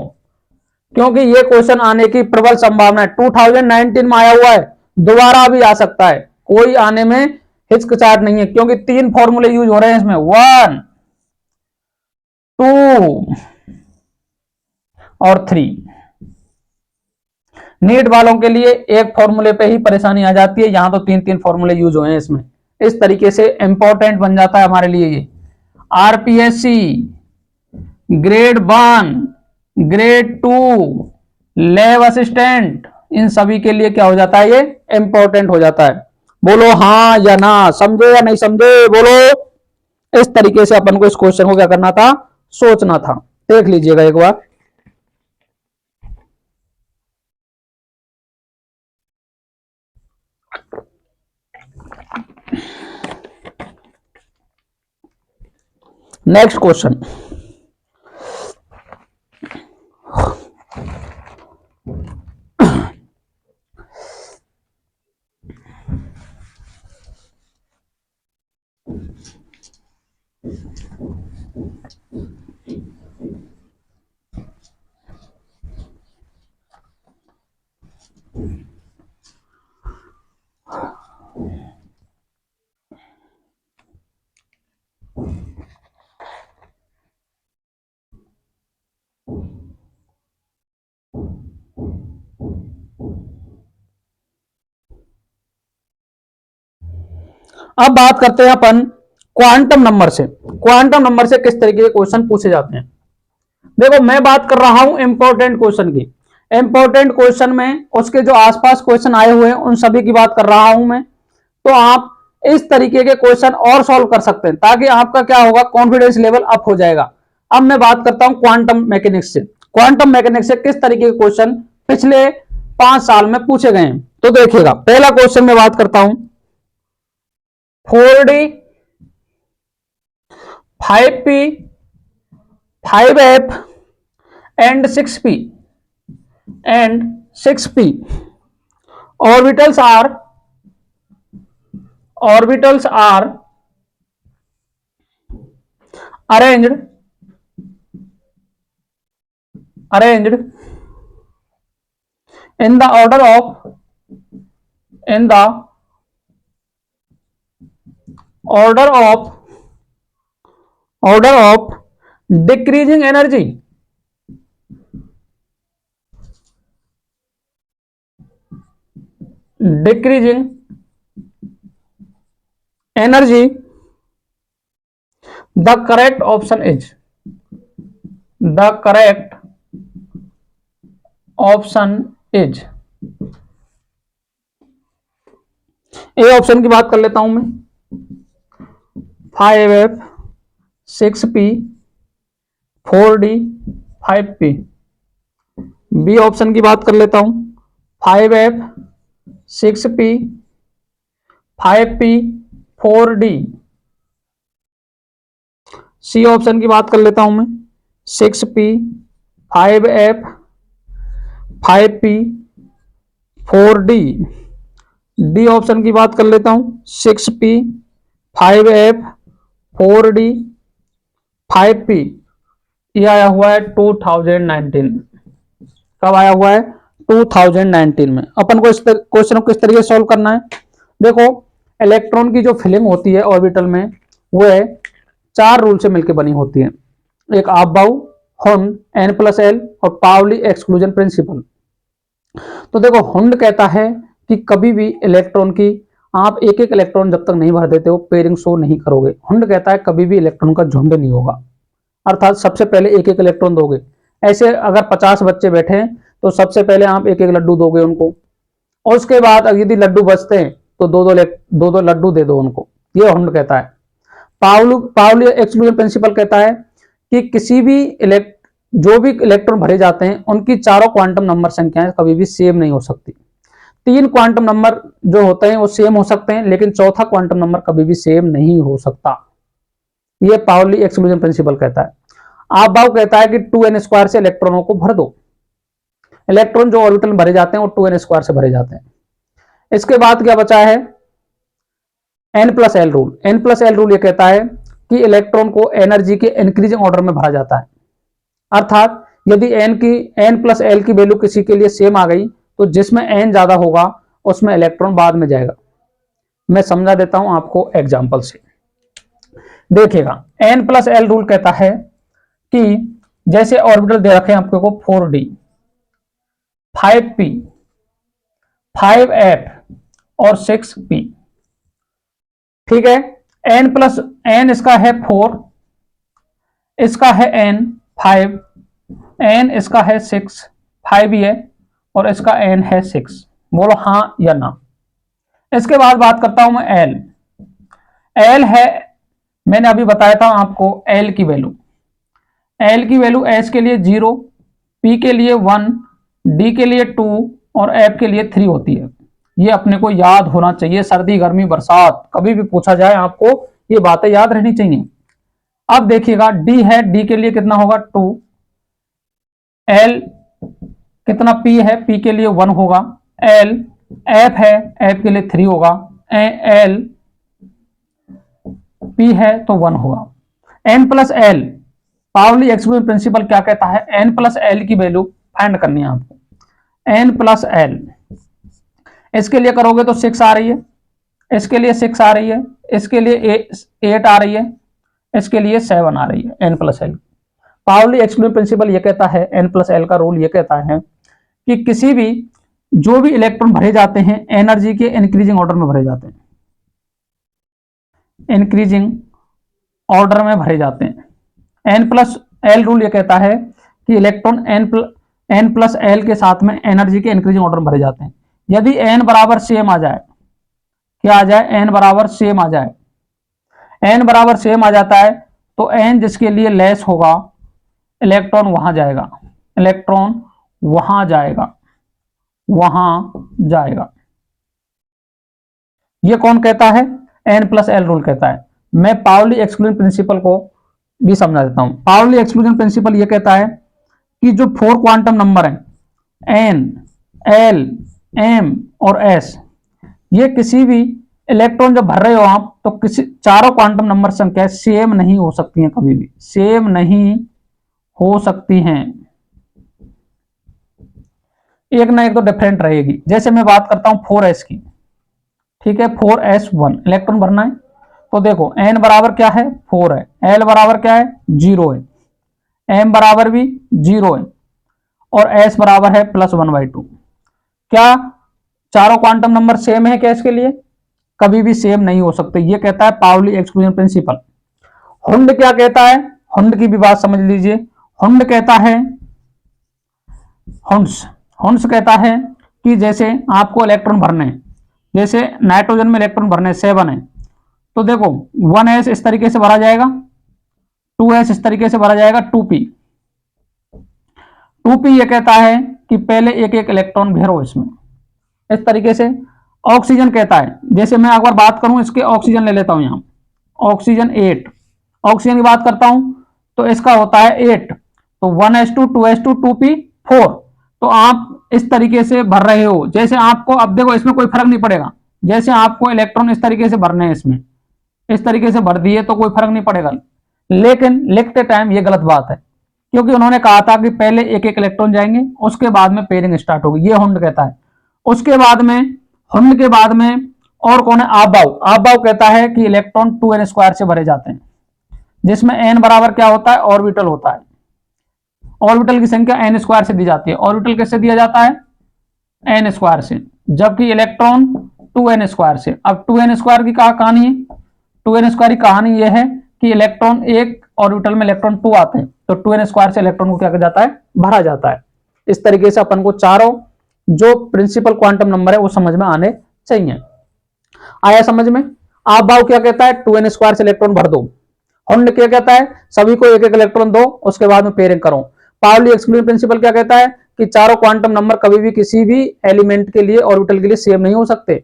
क्योंकि ये क्वेश्चन आने की प्रबल संभावना है। 2019 में आया हुआ है, दोबारा भी आ सकता है, कोई आने में हिचकिचाहट नहीं है, क्योंकि 3 फॉर्मूले यूज हो रहे हैं इसमें, 1 2 और 3। नीट वालों के लिए एक फॉर्मूले पे ही परेशानी आ जाती है, यहां तो 3 फॉर्मूले यूज हुए हैं इसमें। इस तरीके से इंपॉर्टेंट बन जाता है हमारे लिए ये। RPSC grade 1, grade 2, lab assistant, इन सभी के लिए क्या हो जाता है, ये इंपॉर्टेंट हो जाता है। बोलो हाँ या ना, समझे या नहीं समझे, बोलो। इस तरीके से अपन को इस क्वेश्चन को क्या करना था, सोचना था। देख लीजिएगा एक बार। नेक्स्ट क्वेश्चन, अब बात करते हैं अपन क्वांटम नंबर से। क्वांटम नंबर से किस तरीके के क्वेश्चन पूछे जाते हैं। देखो मैं बात कर रहा हूं इंपॉर्टेंट क्वेश्चन की। इंपॉर्टेंट क्वेश्चन में उसके जो आसपास क्वेश्चन आए हुए हैं उन सभी की बात कर रहा हूं मैं। तो आप इस तरीके के क्वेश्चन और सॉल्व कर सकते हैं ताकि आपका क्या होगा, कॉन्फिडेंस लेवल अप हो जाएगा। अब मैं बात करता हूं क्वांटम मैकेनिक्स से। क्वांटम मैकेनिक्स से किस तरीके के क्वेश्चन पिछले 5 साल में पूछे गए हैं। तो देखिएगा, पहला क्वेश्चन में बात करता हूं 4D 5P 5F and 6P orbitals are arranged in the order of decreasing energy the correct option is A option की बात कर लेता हूं मैं 5F 6P 4D 5P। B option की बात कर लेता हूं 5F 6P 5P 4D। C option की बात कर लेता हूं मैं 6P 5F 5P 4D। D option की बात कर लेता हूं 6P 5F 4D 5P। यह आया हुआ है 2019। कब आया हुआ है? 2019 में। अपन को इस क्वेश्चन को किस तरीके से सॉल्व करना है। देखो इलेक्ट्रॉन की जो फिलिंग होती है ऑर्बिटल में वह 4 रूल से मिलकर बनी होती है। एक आपबाउ, हुंड, N+L और पाउली एक्सक्लूजन प्रिंसिपल। तो देखो हुंड कहता है कि कभी भी इलेक्ट्रॉन की आप एक एक इलेक्ट्रॉन जब तक नहीं भर देते हो पेयरिंग शो नहीं करोगे। हुंड कहता है कभी भी इलेक्ट्रॉन का झुंड नहीं होगा, अर्थात सबसे पहले एक एक इलेक्ट्रॉन दोगे। ऐसे अगर 50 बच्चे बैठे हैं तो सबसे पहले आप एक एक लड्डू दोगे उनको, और उसके बाद यदि लड्डू बचते हैं तो दो लड्डू दे दो उनको। ये हुंड कहता है। पाउली एक्सक्लूजन प्रिंसिपल कहता है कि किसी भी जो भी इलेक्ट्रॉन भरे जाते हैं उनकी चारों क्वांटम नंबर संख्याएं कभी भी सेम नहीं हो सकती। 3 क्वांटम नंबर जो होते हैं वो सेम हो सकते हैं, लेकिन चौथा क्वांटम नंबर कभी भी सेम नहीं हो सकता। ये पाउली एक्सक्लूजन प्रिंसिपल कहता है। आपबाउ कहता है कि 2n² से इलेक्ट्रॉनों को भर दो। इलेक्ट्रॉन जो ऑर्बिटल में भरे जाते हैं वो 2n² से भरे जाते हैं। इसके बाद क्या बचा है? N+L rule. N+L रूल ये कहता है कि इलेक्ट्रॉन को एनर्जी के इंक्रीजिंग ऑर्डर में भरा जाता है, अर्थात यदि N+L की वैल्यू किसी के लिए सेम आ गई तो जिसमें n ज्यादा होगा उसमें इलेक्ट्रॉन बाद में जाएगा। मैं समझा देता हूं आपको एग्जांपल से। देखिएगा N+L रूल कहता है कि जैसे ऑर्बिटल दे रखे हैं आपको 4D 5P 5F और 6P, ठीक है। n इसका है 4, इसका है n 5, n इसका है 6, 5 ही है, और इसका n है 6। बोलो हाँ या ना। इसके बाद बात करता हूं मैं L है, मैंने अभी बताया था आपको L की वैल्यू। L की वैल्यू S के लिए 0, P के लिए 1, D के लिए 2 और F के लिए 3 होती है। ये अपने को याद होना चाहिए। सर्दी गर्मी बरसात कभी भी पूछा जाए आपको ये बातें याद रहनी चाहिए। अब देखिएगा डी है, डी के लिए कितना होगा 2, एल कितना पी है, पी के लिए 1 होगा, एल एफ है, एफ के लिए 3 होगा, एल पी है तो 1 होगा। एन प्लस एल, पावली एक्सक्लूजन प्रिंसिपल क्या कहता है, एन प्लस एल की वैल्यू फाइंड करनी है आपको। एन प्लस एल, इसके लिए करोगे तो 6 आ रही है, इसके लिए 6 आ रही है, इसके लिए 8 आ रही है, इसके लिए 7 आ रही है। एन प्लस एल, पावली एक्सक्लूजन प्रिंसिपल ये कहता है, एन प्लस एल का रूल ये कहता है कि किसी भी जो भी इलेक्ट्रॉन भरे जाते हैं एनर्जी के इंक्रीजिंग ऑर्डर में भरे जाते हैं, इंक्रीजिंग ऑर्डर में भरे जाते हैं। एन प्लस एल रूल ये कहता है कि इलेक्ट्रॉन एन प्लस एल के साथ में एनर्जी के इंक्रीजिंग ऑर्डर में भरे जाते हैं। यदि एन बराबर सेम आ जाए, क्या आ जाए, एन बराबर सेम आ जाए, एन बराबर सेम आ जाता है तो एन जिसके लिए लेस होगा इलेक्ट्रॉन वहां जाएगा, इलेक्ट्रॉन वहां जाएगा, वहां जाएगा। ये कौन कहता है, एन प्लस एल रूल कहता है। मैं पावली एक्सक्लूजन प्रिंसिपल को भी समझा देता हूं। पावली एक्सक्लूजन प्रिंसिपल ये कहता है कि जो 4 क्वांटम नंबर हैं एन, एल, एम और एस, ये किसी भी इलेक्ट्रॉन जब भर रहे हो आप तो किसी चारों क्वांटम नंबर संख्या सेम नहीं हो सकती हैं, कभी भी सेम नहीं हो सकती हैं, एक ना एक तो डिफरेंट रहेगी। जैसे मैं बात करता हूं 4s की, ठीक है, 4s1 इलेक्ट्रॉन भरना है तो देखो n बराबर क्या है 4 है, l बराबर क्या है 0 है, m बराबर भी 0 है और s बराबर है +1/2। क्या चारों क्वांटम नंबर सेम है क्या, इसके लिए कभी भी सेम नहीं हो सकते, ये कहता है पावली एक्सक्लूजन प्रिंसिपल। हुंड क्या कहता है, हुंड की भी बात समझ लीजिए। हुंड कहता है, हुंड्स कहता है कि जैसे आपको इलेक्ट्रॉन भरने हैं, जैसे नाइट्रोजन में इलेक्ट्रॉन भरने 7 है तो देखो 1s इस तरीके से भरा जाएगा, 2s इस तरीके से भरा जाएगा, 2p ये कहता है कि पहले एक एक इलेक्ट्रॉन भरो इसमें, इस तरीके से। ऑक्सीजन कहता है, जैसे मैं एक बार बात करूं इसके, ऑक्सीजन ले लेता हूं यहां, ऑक्सीजन 8, ऑक्सीजन की बात करता हूं तो इसका होता है 8, तो 1s2 2s2 2p 4, तो आप इस तरीके से भर रहे हो। जैसे आपको अब देखो इसमें कोई फर्क नहीं पड़ेगा, जैसे आपको इलेक्ट्रॉन इस तरीके से भरने हैं, इसमें इस तरीके से भर दिए तो कोई फर्क नहीं पड़ेगा, लेकिन लिखते टाइम ये गलत बात है क्योंकि उन्होंने कहा था कि पहले एक एक इलेक्ट्रॉन जाएंगे उसके बाद में पेयरिंग स्टार्ट होगी, ये हुंड कहता है। उसके बाद में हुंड के बाद में और कौन है, आबाव। आबाव कहता है कि इलेक्ट्रॉन 2n² से भरे जाते हैं, जिसमें n बराबर क्या होता है, ऑर्बिटल होता है। ऑर्बिटल की संख्या n² से दी जाती है। ऑर्बिटल कैसे दिया जाता है, n² से, जबकि इलेक्ट्रॉन 2n² से। अब 2n² की कहानी है, 2n² की कहानी यह है कि इलेक्ट्रॉन एक ऑर्बिटल में इलेक्ट्रॉन 2 आते हैं तो 2n² से इलेक्ट्रॉन को क्या किया जाता है, भरा जाता है। इस तरीके से अपन को चारों जो प्रिंसिपल क्वांटम नंबर है वो समझ में आने चाहिए। आया समझ में। आप भाव क्या कहता है, 2n² से इलेक्ट्रॉन भर दो। हुंड क्या कहता है, सभी को एक एक इलेक्ट्रॉन दो उसके बाद में पेयरिंग करो। पावली एक्सक्लूजन प्रिंसिपल क्या कहता है कि चारों क्वांटम नंबर कभी भी किसी भी एलिमेंट के लिए, ऑर्बिटल के लिए सेम नहीं हो सकते,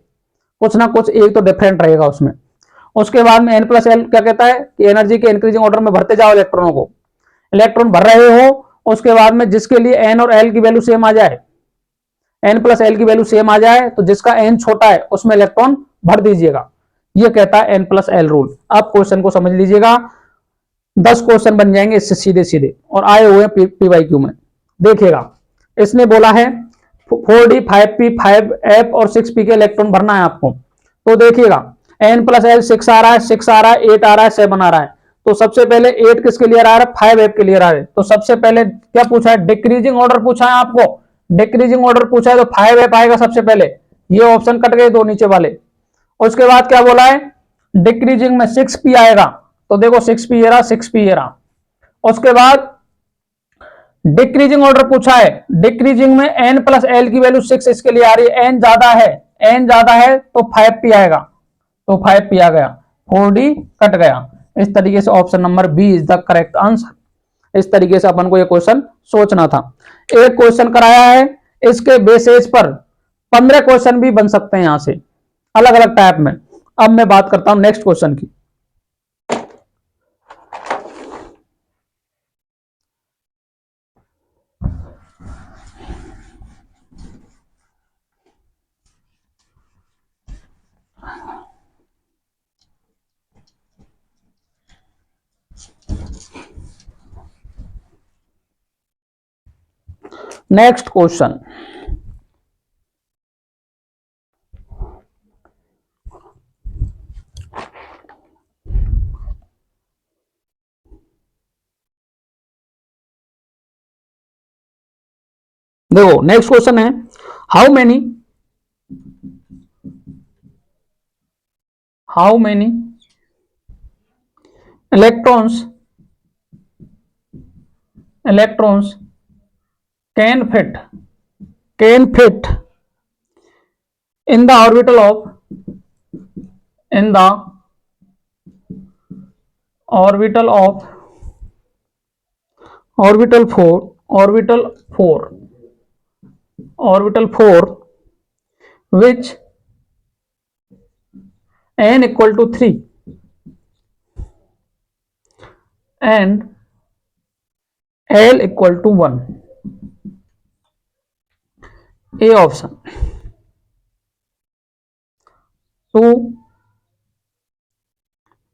कुछ ना कुछ एक तो डिफरेंट रहेगा उसमें। उसके बाद में n प्लस एल क्या कहता है कि एनर्जी के इंक्रीजिंग ऑर्डर में भरते जाओ इलेक्ट्रॉनों को, इलेक्ट्रॉन भर रहे हो, उसके बाद में जिसके लिए n और l की वैल्यू सेम आ जाए, n प्लस एल की वैल्यू सेम आ जाए तो जिसका n छोटा है उसमें इलेक्ट्रॉन भर दीजिएगा, ये कहता है n प्लस एल रूल। आप क्वेश्चन को समझ लीजिएगा, 10 क्वेश्चन बन जाएंगे इससे सीधे सीधे और आए हुए PYQ में। देखिएगा इसने बोला है 4d 5p 5f और 6p के इलेक्ट्रॉन भरना है आपको, तो देखिएगा n प्लस एल 6 आ रहा है, 6 आ रहा है, 8 आ रहा है, 7 आ रहा है, तो सबसे पहले 8 किसके लिए आ रहा है, 5f के लिए आ रहा है। तो सबसे पहले क्या पूछा है, डिक्रीजिंग ऑर्डर पूछा है आपको, डिक्रीजिंग ऑर्डर पूछा है तो 5f आएगा सबसे पहले, ये ऑप्शन कट गए दो नीचे वाले। उसके बाद क्या बोला है, डिक्रीजिंग में 6p आएगा, तो देखो 6p ये रहा, 6p ये रहा। उसके बाद डिक्रीजिंग ऑर्डर पूछा है, डिक्रीजिंग में n प्लस एल की वैल्यू 6 इसके लिए आ रही है, n ज्यादा है, n ज्यादा है तो 5p आएगा, तो 5p आ गया, 4d कट गया। इस तरीके से option number B is the correct answer. इस तरीके से अपन को ये क्वेश्चन सोचना था। एक क्वेश्चन कराया है, इसके बेसिस पर 15 क्वेश्चन भी बन सकते हैं यहां से अलग अलग टाइप में। अब मैं बात करता हूं नेक्स्ट क्वेश्चन की। नेक्स्ट क्वेश्चन, देखो नेक्स्ट क्वेश्चन है, how many electrons can fit in the orbital of orbital 4 which n equal to 3 and L equal to 1. A option 2,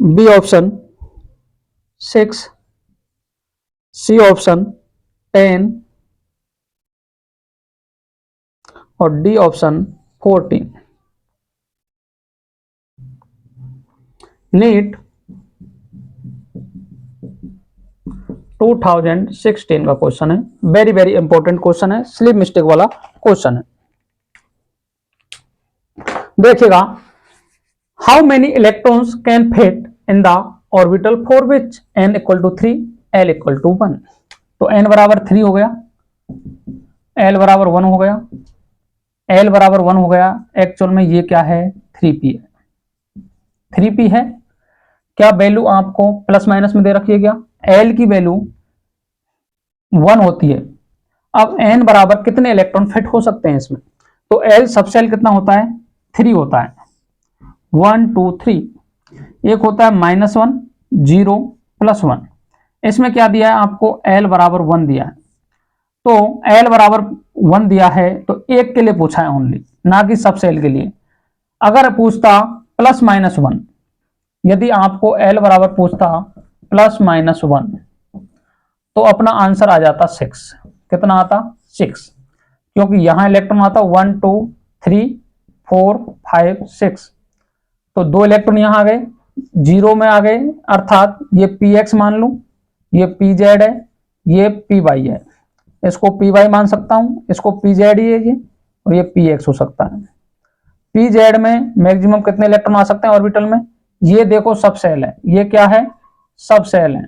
B option 6, C option 10 और D option 14. नीट 2016 का question है, very very important question है, slip mistake वाला question है। देखिएगा, how many electrons can fit in the orbital for which n equal to 3 L equal to 1। तो n बराबर 3 हो गया, L बराबर 1 हो गया, L बराबर 1 हो गया। एक्चुअल में ये क्या है, 3p है, 3p है। क्या वैल्यू आपको प्लस माइनस में दे रखी है, क्या L की वैल्यू 1 होती है। अब n बराबर कितने इलेक्ट्रॉन फिट हो सकते हैं इसमें, तो L सबसेल कितना होता है, 3 होता है, 1 2 3। एक होता है -1 0 +1। इसमें क्या दिया है आपको, L बराबर 1 दिया है। तो L बराबर 1 दिया है तो एक के लिए पूछा है ओनली, ना कि सबसेल के लिए। अगर पूछता +-1, यदि आपको L बराबर पूछता +-1 तो अपना आंसर आ जाता 6। कितना आता, 6, क्योंकि यहां इलेक्ट्रॉन आता 1 2 3 4 5 6। तो 2 इलेक्ट्रॉन यहां आ गए, 0 में आ गए, अर्थात ये px मान लूं, ये pz है, ये py है। इसको py मान सकता हूं, इसको pz ही है ये, और ये px हो सकता है। pz में मैक्सिमम कितने इलेक्ट्रॉन आ सकते हैं ऑर्बिटल में, ये देखो सब सेल है, ये क्या है, सब सेल है।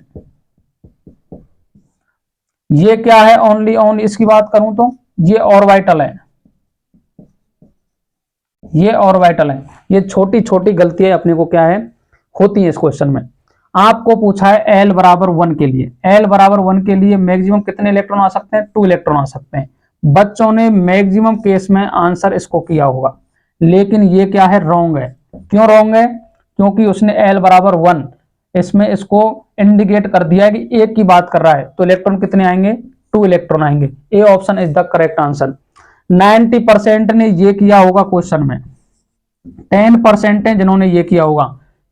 ये क्या है, ओनली इसकी बात करूं तो ये ऑर्बिटल है, ये ऑर्बिटल है। ये छोटी छोटी गलतियां अपने को क्या है, होती है इस क्वेश्चन में। आपको पूछा है L बराबर 1 के लिए, L बराबर 1 के लिए मैक्सिमम कितने इलेक्ट्रॉन आ सकते हैं, 2 इलेक्ट्रॉन आ सकते हैं। बच्चों ने मैक्सिमम केस में आंसर इसको किया होगा, लेकिन ये क्या है, रॉन्ग है। क्यों रॉन्ग है, क्योंकि उसने L बराबर 1 इसमें इसको इंडिकेट कर दिया है कि एक की बात कर रहा है, तो इलेक्ट्रॉन कितने आएंगे, 2 इलेक्ट्रॉन आएंगे। A option is the correct answer. 90% ने ये किया होगा क्वेश्चन में, 10% है जिन्होंने ये किया होगा,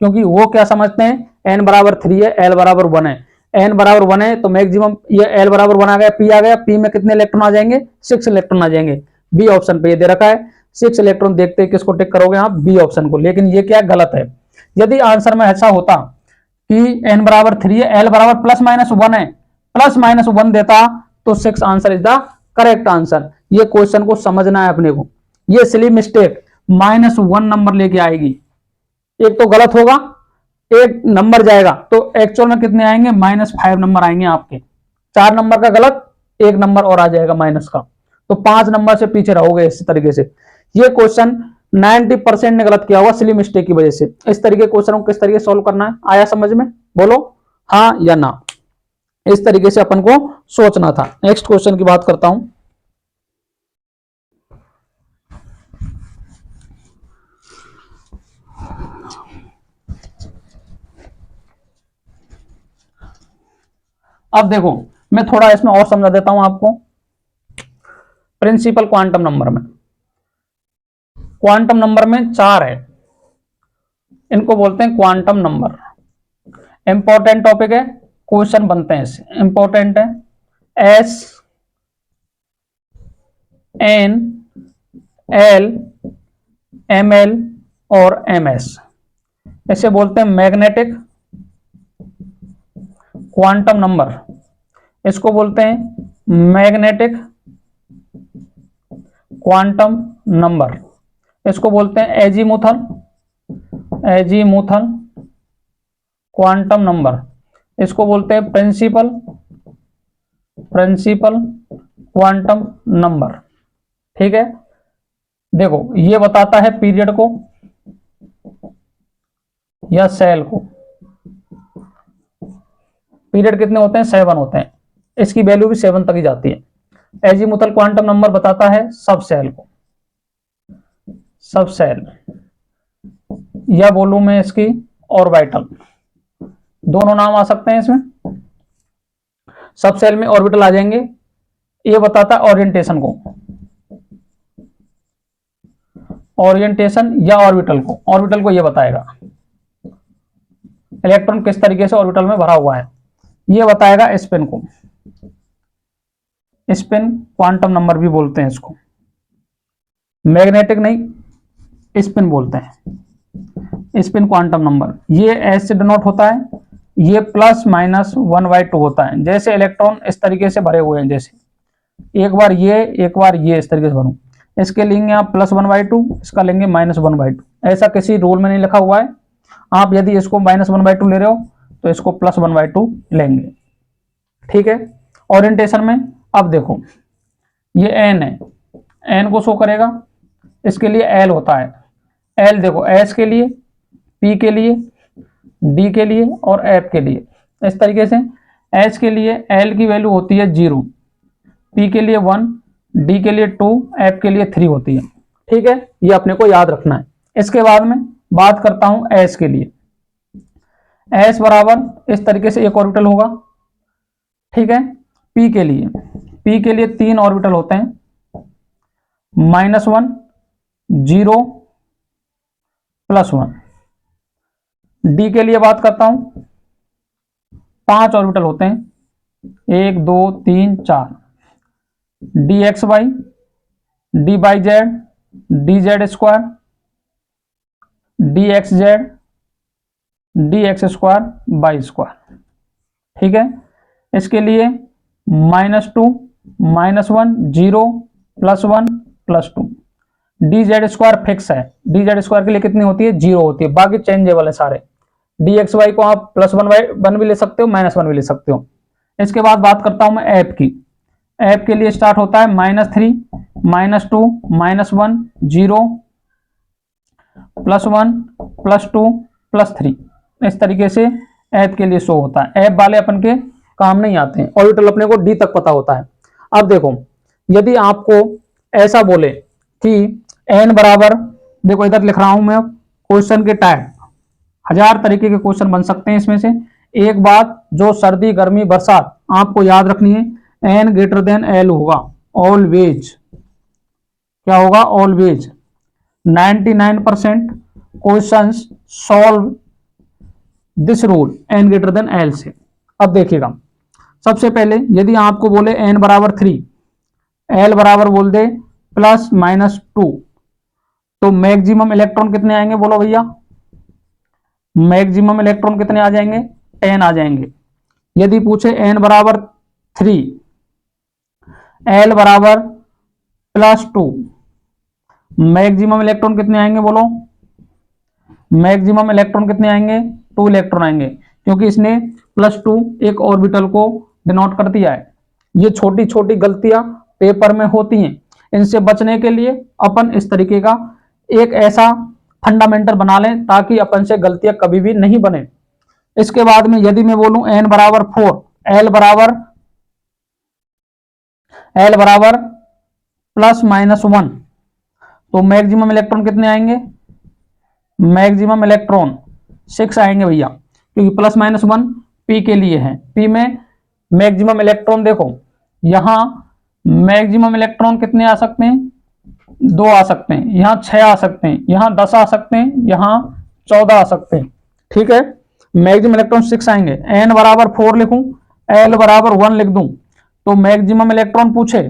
क्योंकि वो क्या समझते हैं, n बराबर 3 है, L बराबर 1 है। n बराबर 1 है तो मैक्सिमम ये L बराबर 1 आ गया, p आ गया, p में कितने इलेक्ट्रॉन आ जाएंगे, 6 इलेक्ट्रॉन आ जाएंगे। बी ऑप्शन पे ये दे रखा है 6 इलेक्ट्रॉन, देखते हैं किसको टिक करोगे आप, बी ऑप्शन को। लेकिन ये क्या गलत है। यदि आंसर में ऐसा होता कि n बराबर 3 है, L बराबर +-1 है, +-1 देता तो 6 answer is the correct answer. ये क्वेश्चन को समझना है अपने को। ये स्लिप मिस्टेक -1 नंबर लेके आएगी, एक तो गलत होगा, एक नंबर जाएगा, तो एक्चुअल में कितने आएंगे, -5 नंबर आएंगे आपके। 4 नंबर का गलत, 1 नंबर और आ जाएगा माइनस का, तो 5 नंबर से पीछे रहोगे इस तरीके से। ये क्वेश्चन 90% ने गलत किया होगा स्लिप मिस्टेक की वजह से। इस तरीके क्वेश्चन को किस तरीके सॉल्व करना है, आया समझ में, बोलो हाँ या ना। इस तरीके से अपन को सोचना था। नेक्स्ट क्वेश्चन की बात करता हूं। अब देखो मैं थोड़ा इसमें और समझा देता हूं आपको। प्रिंसिपल क्वांटम नंबर में 4 है, इनको बोलते हैं क्वांटम नंबर। इंपॉर्टेंट टॉपिक है, क्वेश्चन बनते हैं इससे, इंपॉर्टेंट है। S N, L, M L और एम एस। इसे बोलते हैं मैग्नेटिक क्वांटम नंबर। इसको बोलते हैं मैग्नेटिक क्वांटम नंबर। इसको बोलते हैं एजीमुथल, एजीमुथल क्वांटम नंबर। इसको बोलते हैं प्रिंसिपल, प्रिंसिपल क्वांटम नंबर। ठीक है, देखो ये बताता है पीरियड को या सेल को। पीरियड कितने होते हैं? 7 होते हैं। इसकी वैल्यू भी 7 तक ही जाती है। एजीमुथल क्वांटम नंबर बताता है सब सेल को, सब सेल, या बोलूं मैं इसकी ऑर्बिटल, दोनों नाम आ सकते हैं इसमें। सब सेल में ऑर्बिटल आ जाएंगे। ये बताता है ओरिएंटेशन को, ओरिएंटेशन या ऑर्बिटल को ये बताएगा इलेक्ट्रॉन किस तरीके से ऑर्बिटल में भरा हुआ है। ये बताएगा स्पिन को, स्पिन क्वांटम नंबर भी बोलते हैं इसको। मैग्नेटिक नहीं, स्पिन बोलते हैं, स्पिन क्वांटम नंबर। ये एस से डिनोट होता है, ये +-1/2 होता है। जैसे इलेक्ट्रॉन इस तरीके से भरे हुए हैं, जैसे एक बार ये इस तरीके से भरूं, इसके लेंगे आप +1/2, इसका लेंगे -1/2। ऐसा किसी रूल में नहीं लिखा हुआ है। आप यदि इसको -1/2 ले रहे हो तो इसको +1/2 लेंगे। ठीक है, ओरिएंटेशन में अब देखो ये एन है, एन को शो करेगा, इसके लिए एल होता है। एल देखो एस के लिए, पी के लिए, डी के लिए और एफ के लिए। इस तरीके से एच के लिए एल की वैल्यू होती है 0, पी के लिए 1, डी के लिए 2, एफ के लिए 3 होती है। ठीक है, ये अपने को याद रखना है। इसके बाद में बात करता हूं एस के लिए। एस बराबर इस तरीके से एक ऑर्बिटल होगा। ठीक है, पी के लिए 3 ऑर्बिटल होते हैं, -1, 0, +1। डी के लिए बात करता हूं, 5 ऑर्बिटल होते हैं, 1, 2, 3, 4। D X Y, D by Z, D Z square, D X Z, D X square by square. ठीक है, इसके लिए -2, -1, 0, +1, +2। डी जेड स्क्वायर फिक्स है, डी जेड स्क्वायर के लिए कितनी होती है? 0 होती है, बाकी चेंजेबल है सारे। डी एक्स वाई को आप +1 भी ले सकते हो, -1 भी ले सकते हो। इसके बाद बात करता हूं मैं एफ की। एफ के लिए स्टार्ट होता है -3, -2, -1, 0, +1, +2, +3। इस तरीके से एफ के लिए शो होता है। एफ वाले अपन के काम नहीं आते हैं, ऑर्बिटल अपने को डी तक पता होता है। अब देखो यदि आपको ऐसा बोले कि एन बराबर, देखो इधर लिख रहा हूं मैं क्वेश्चन के टाइप, 1000 तरीके के क्वेश्चन बन सकते हैं इसमें से। एक बात जो सर्दी गर्मी बरसात आपको याद रखनी है, एन ग्रेटर देन एल होगा ऑलवेज। क्या होगा? Always. 99% questions solve this rule, N greater than L से। अब देखिएगा, सबसे पहले यदि आपको बोले एन बराबर 3, एल बराबर बोल दे +-2, तो मैक्सिमम इलेक्ट्रॉन कितने आएंगे? बोलो भैया, मैक्सिमम इलेक्ट्रॉन कितने आ जाएंगे? 10 आ जाएंगे। यदि पूछे एन बराबर 3, एल बराबर +2, मैक्सिमम इलेक्ट्रॉन कितने आएंगे? बोलो, मैक्सिमम इलेक्ट्रॉन कितने आएंगे? 2 इलेक्ट्रॉन आएंगे, क्योंकि इसने +2 एक ऑर्बिटल को डिनोट कर दिया है। ये छोटी छोटी गलतियां पेपर में होती हैं, इनसे बचने के लिए अपन इस तरीके का एक ऐसा फंडामेंटल बना लें ताकि अपन से गलतियां कभी भी नहीं बने। इसके बाद में यदि मैं बोलूं एन बराबर 4, एल बराबर +-1, तो मैक्सिमम इलेक्ट्रॉन कितने आएंगे? मैक्सिमम इलेक्ट्रॉन 6 आएंगे भैया, क्योंकि +-1 पी के लिए है। पी में मैक्सिमम इलेक्ट्रॉन देखो, यहां मैक्सिमम इलेक्ट्रॉन कितने आ सकते हैं? 2 आ सकते हैं, यहां 6 आ सकते हैं, यहां 10 आ सकते हैं, यहां 14 आ सकते हैं। ठीक है, मैक्सिमम इलेक्ट्रॉन 6 आएंगे। एन बराबर 4 लिखूं, एल बराबर 1 लिख दूं, तो मैक्सिमम इलेक्ट्रॉन पूछे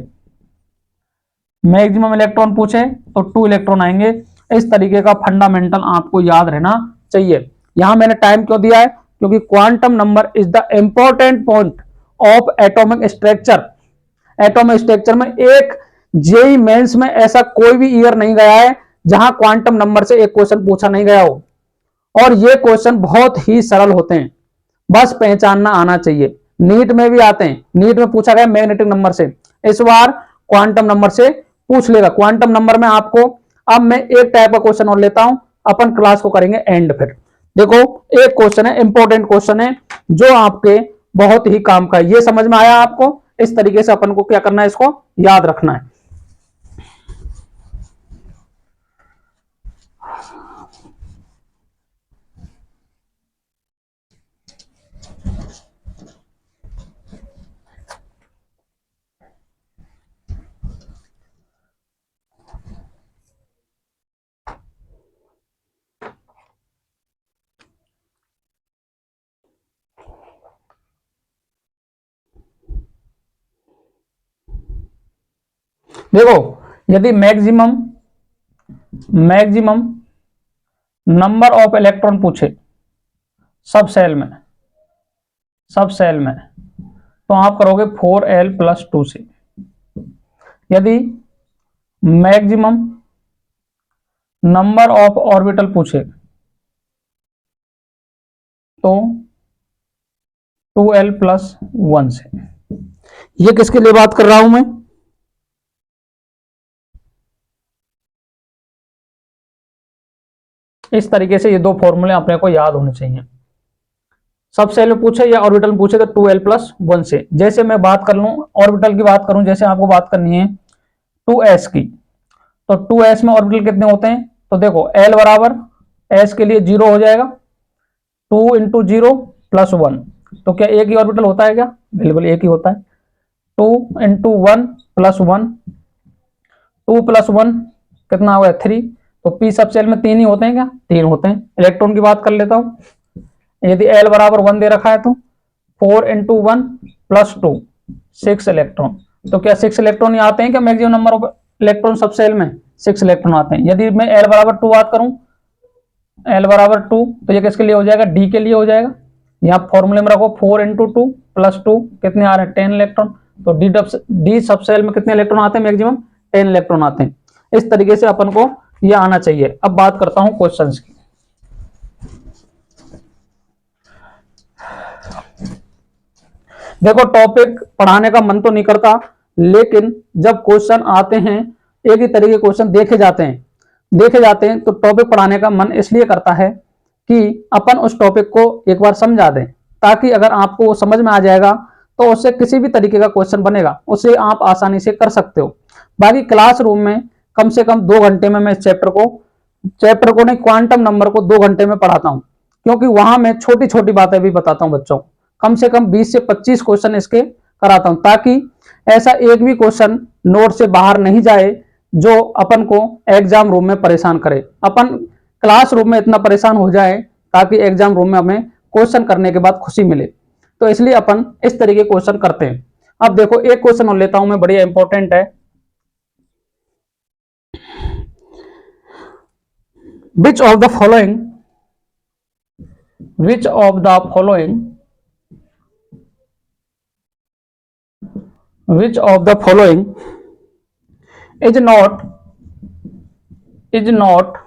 मैक्सिमम इलेक्ट्रॉन पूछे तो 2 इलेक्ट्रॉन आएंगे। इस तरीके का फंडामेंटल आपको याद रहना चाहिए। यहां मैंने टाइम क्यों दिया है, क्योंकि quantum number is the important point of atomic structure. Atomic structure में एक जेई मेंस में ऐसा कोई भी ईयर नहीं गया है जहां क्वांटम नंबर से एक क्वेश्चन पूछा नहीं गया हो, और ये क्वेश्चन बहुत ही सरल होते हैं, बस पहचानना आना चाहिए। नीट में भी आते हैं, नीट में पूछा गया मैग्नेटिक नंबर से, इस बार क्वांटम नंबर से पूछ लेगा। क्वांटम नंबर में आपको, अब मैं एक टाइप का क्वेश्चन और लेता हूं, अपन क्लास को करेंगे एंड। फिर देखो एक क्वेश्चन है, इंपॉर्टेंट क्वेश्चन है जो आपके बहुत ही काम का है। ये समझ में आया आपको? इस तरीके से अपन को क्या करना है, इसको याद रखना है। देखो यदि मैक्सिमम नंबर ऑफ इलेक्ट्रॉन पूछे सब सेल में तो आप करोगे 4l+2 से। यदि मैक्सिमम नंबर ऑफ ऑर्बिटल पूछे तो 2l+1 से। ये किसके लिए बात कर रहा हूं मैं? इस तरीके से ये दो फॉर्मूले अपने को याद होने चाहिए। सब सेल में पूछे या ऑर्बिटल में पूछे तो 2l+1 से। जैसे मैं बात कर लूं ऑर्बिटल की बात करूं, जैसे आपको बात करनी है 2s की, तो 2s में ऑर्बिटल कितने होते हैं? तो देखो l बराबर s के लिए 0 हो जाएगा, 2 × 0 + 1, तो क्या एक ही ऑर्बिटल होता है क्या? बिल्कुल एक ही होता है। 2 × 1 + 1, 2 + 1 कितना हो गया 3। तो p सब सेल में 3 ही होते हैं क्या? 3 होते हैं। इलेक्ट्रॉन की बात कर लेता हूं, यदि l बराबर 1 दे रखा है तो 4 × 1 + 2 6 इलेक्ट्रॉन। तो क्या 6 इलेक्ट्रॉन ही आते हैं क्या मैक्सिमम नंबर ऑफ इलेक्ट्रॉन सब सेल में? 6 इलेक्ट्रॉन आते हैं। यदि मैं l बराबर 2 बात करूं, l बराबर 2, तो ये किसके लिए हो जाएगा? d के लिए हो जाएगा। यहाँ फॉर्मूले में रखो 4 × 2 + 2 कितने आ रहे हैं? 10 इलेक्ट्रॉन। तो डी सब सेल में कितने इलेक्ट्रॉन आते हैं? मैक्सिमम 10 इलेक्ट्रॉन आते हैं। इस तरीके से अपन को ये आना चाहिए। अब बात करता हूं क्वेश्चंस की। देखो टॉपिक पढ़ाने का मन तो नहीं करता, लेकिन जब क्वेश्चन आते हैं, एक ही तरीके के क्वेश्चन देखे जाते हैं तो टॉपिक पढ़ाने का मन इसलिए करता है कि अपन उस टॉपिक को एक बार समझा दें, ताकि अगर आपको वो समझ में आ जाएगा तो उससे किसी भी तरीके का क्वेश्चन बनेगा उसे आप आसानी से कर सकते हो। बाकी क्लासरूम में कम से कम 2 घंटे में मैं इस चैप्टर को नहीं, क्वांटम नंबर को 2 घंटे में पढ़ाता हूं, क्योंकि वहां मैं छोटी छोटी बातें भी बताता हूं बच्चों को। कम से कम 20 से 25 क्वेश्चन इसके कराता हूं, ताकि ऐसा एक भी क्वेश्चन नोट से बाहर नहीं जाए जो अपन को एग्जाम रूम में परेशान करे। अपन क्लासरूम में इतना परेशान हो जाए ताकि एग्जाम रूम में हमें क्वेश्चन करने के बाद खुशी मिले। तो इसलिए अपन इस तरीके क्वेश्चन करते हैं। अब देखो एक क्वेश्चन और लेता हूं मैं, बढ़िया इंपॉर्टेंट है। Which of the following which of the following which of the following is not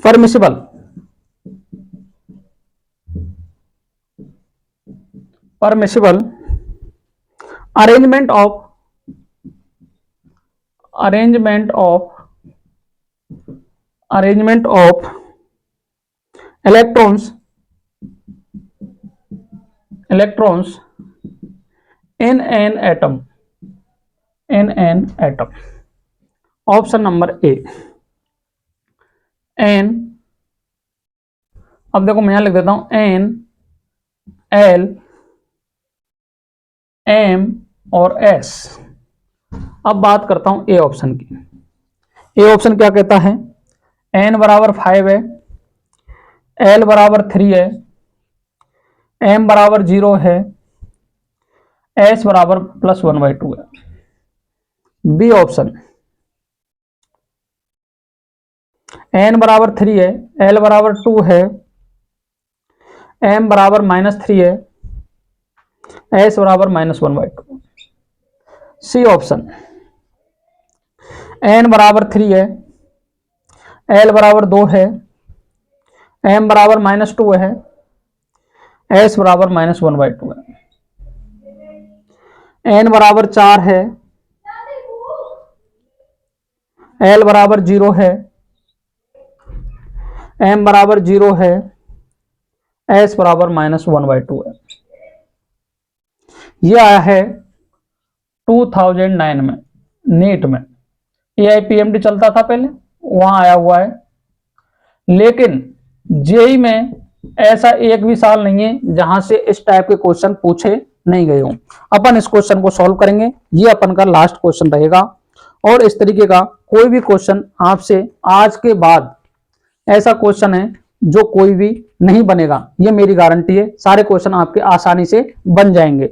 permissible arrangement of electrons in an atom option number A N. अब देखो मैं यहां लिख देता हूं एन, एल, एम और एस। अब बात करता हूं ए ऑप्शन की। ए ऑप्शन क्या कहता है? एन बराबर 5 है, एल बराबर 3 है, एम बराबर 0 है, एस बराबर +1/2 है। B option. n बराबर 3 है, l बराबर 2 है, m बराबर -3 है, s बराबर -1/2। C option. n बराबर 3 है, l बराबर 2 है, m बराबर -2 है, s बराबर -1/2 है। n बराबर 4 है, l बराबर 0 है, m बराबर 0 है, s बराबर -1/2 है। ये आया है 2009 में नीट में, AIPMD चलता था पहले, वहां आया हुआ है। लेकिन जेई में ऐसा एक भी साल नहीं है जहां से इस टाइप के क्वेश्चन पूछे नहीं गए हों। अपन इस क्वेश्चन को सॉल्व करेंगे, ये अपन का लास्ट क्वेश्चन रहेगा। और इस तरीके का कोई भी क्वेश्चन आपसे आज के बाद ऐसा क्वेश्चन है जो कोई भी नहीं बनेगा, ये मेरी गारंटी है। सारे क्वेश्चन आपके आसानी से बन जाएंगे।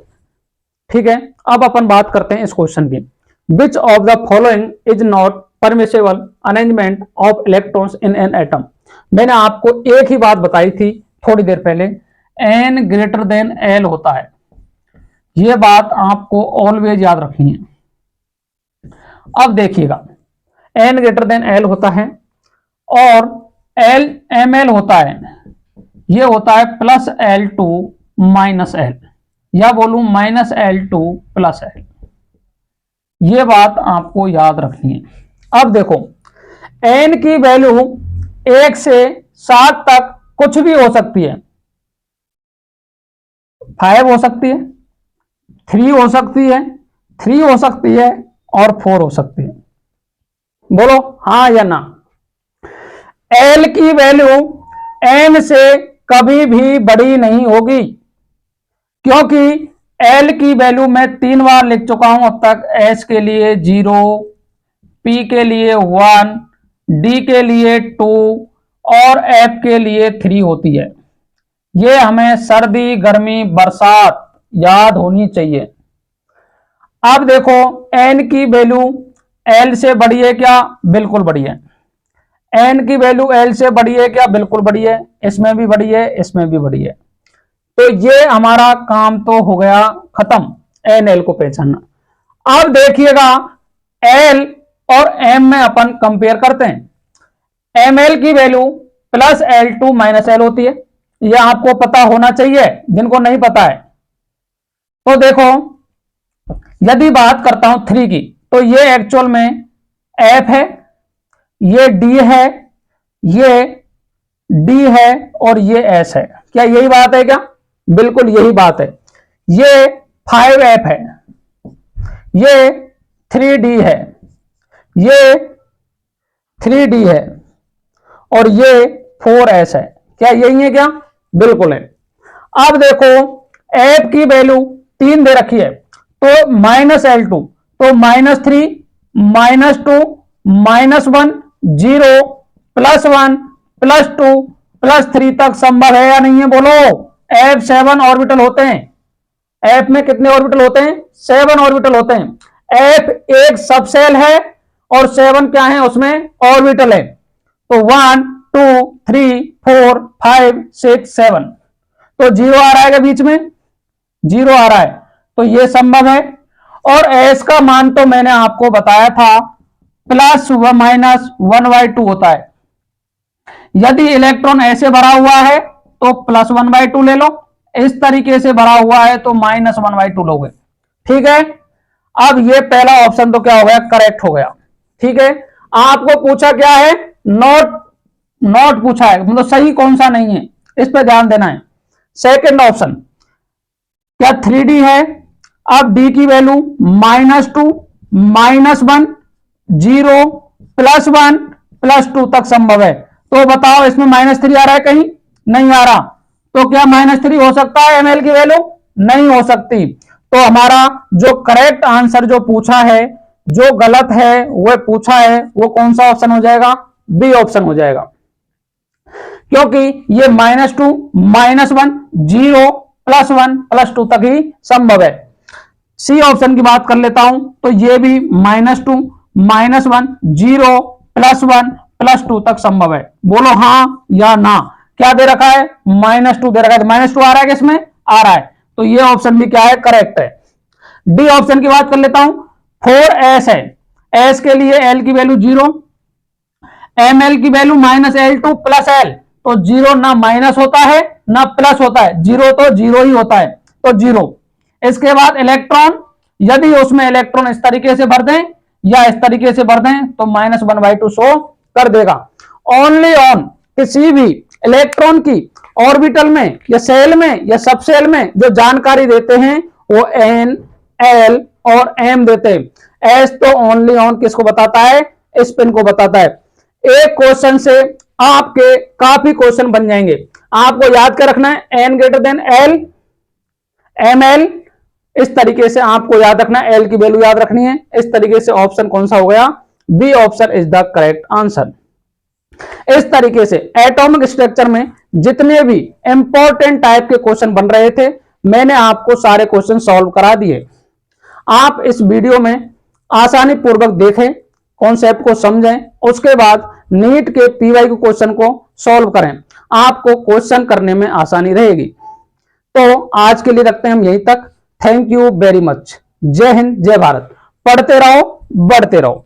ठीक है, अब अपन बात करते हैं इस क्वेश्चन की। Which of the following is not permissible arrangement of electrons in an atom. मैंने आपको एक ही बात बताई थी थोड़ी देर पहले, n ग्रेटर देन l होता है। यह बात आपको ऑलवेज याद रखनी है। अब देखिएगा, n ग्रेटर देन l होता है और l ml होता है, यह होता है +L2 -L, या बोलूं -L2 +L। यह बात आपको याद रखनी है। अब देखो, n की वैल्यू 1 से 7 तक कुछ भी हो सकती है। 5 हो सकती है, 3 हो सकती है, 3 हो सकती है और 4 हो सकती है। बोलो हाँ या ना। L की वैल्यू n से कभी भी बड़ी नहीं होगी, क्योंकि L की वैल्यू मैं 3 बार लिख चुका हूं अब तक। S के लिए 0, P के लिए 1, D के लिए 2 और F के लिए 3 होती है। ये हमें सर्दी, गर्मी, बरसात याद होनी चाहिए। अब देखो, n की वैल्यू L से बड़ी है क्या? बिल्कुल बड़ी है। n की वैल्यू L से बड़ी है क्या? बिल्कुल बड़ी है। इसमें भी बड़ी है, इसमें भी बड़ी है। तो ये हमारा काम तो हो गया खत्म, NL को पहचानना। अब देखिएगा, L और M में अपन कंपेयर करते हैं। ML की वैल्यू +L2 -L होती है, यह आपको पता होना चाहिए, जिनको नहीं पता है। तो देखो, यदि बात करता हूं 3 की, तो ये एक्चुअल में F है, ये D है, ये D है और ये S है। क्या यही बात है क्या? बिल्कुल यही बात है। ये 5F है, ये 3D है, ये 3D है और ये 4S है। क्या यही है क्या? बिल्कुल है। अब देखो, F की वैल्यू 3 दे रखी है, तो -L2, तो -3, -2, -1, 0, +1, +2, +3 तक संभव है या नहीं है? बोलो। F 7 ऑर्बिटल होते हैं। F में कितने ऑर्बिटल होते हैं? 7 ऑर्बिटल होते हैं। F एक सबसेल है और 7 क्या है उसमें? ऑर्बिटल है। तो 1, 2, 3, 4, 5, 6, 7, तो 0 आ रहा है बीच में? 0 आ रहा है, तो यह संभव है। और S का मान तो मैंने आपको बताया था, +-1/2 होता है। यदि इलेक्ट्रॉन ऐसे भरा हुआ है तो +1/2 ले लो, इस तरीके से भरा हुआ है तो -1/2 लोगे। ठीक है, अब ये पहला ऑप्शन तो क्या हो गया? करेक्ट हो गया। ठीक है, आपको पूछा क्या है? नॉट पूछा है, मतलब सही कौन सा नहीं है, इस पर ध्यान देना है। सेकंड ऑप्शन, क्या 3D है? अब D की वैल्यू -2, -1, 0, +1, +2 तक संभव है। तो बताओ, इसमें -3 आ रहा है? कहीं नहीं आ रहा। तो क्या -3 हो सकता है ML की वैल्यू? नहीं हो सकती। तो हमारा जो करेक्ट आंसर जो पूछा है, जो गलत है वो पूछा है, वो कौन सा ऑप्शन हो जाएगा? बी ऑप्शन हो जाएगा, क्योंकि ये -2, -1, 0, +1, +2 तक ही संभव है। सी ऑप्शन की बात कर लेता हूं तो ये भी -2, -1, 0, +1, +2 तक संभव है। बोलो हाँ या ना। क्या दे रखा है? -2 दे रखा है, तो -2 आ रहा है, किसमें आ रहा है, तो ये ऑप्शन भी क्या है? करेक्ट है। डी ऑप्शन की बात कर लेता हूं, 4s है, s के लिए l की वैल्यू 0, ml की वैल्यू -L2 + l, तो 0 ना माइनस होता है ना प्लस होता है, 0 तो 0 ही होता है, तो 0। इसके बाद इलेक्ट्रॉन, यदि उसमें इलेक्ट्रॉन इस तरीके से भर दें या इस तरीके से भर दें तो -1/2 शो कर देगा। ओनली ऑन किसी भी इलेक्ट्रॉन की ऑर्बिटल में या सेल में या सब सेल में जो जानकारी देते हैं वो n, l और m देते हैं। s तो ओनली ऑन किसको बताता है? स्पिन को बताता है। एक क्वेश्चन से आपके काफी क्वेश्चन बन जाएंगे। आपको याद कर रखना है n > l, ml, इस तरीके से आपको याद रखना है, l की वैल्यू याद रखनी है। इस तरीके से ऑप्शन कौन सा हो गया? B option is the correct answer. इस तरीके से एटॉमिक स्ट्रक्चर में जितने भी इंपॉर्टेंट टाइप के क्वेश्चन बन रहे थे मैंने आपको सारे क्वेश्चन सॉल्व करा दिए। आप इस वीडियो में आसानी पूर्वक देखें, कॉन्सेप्ट को समझें, उसके बाद नीट के पीवाईक्यू क्वेश्चन को सॉल्व करें, आपको क्वेश्चन करने में आसानी रहेगी। तो आज के लिए रखते हैं हम यहीं तक। Thank you very much. जय हिंद, जय भारत। पढ़ते रहो, बढ़ते रहो।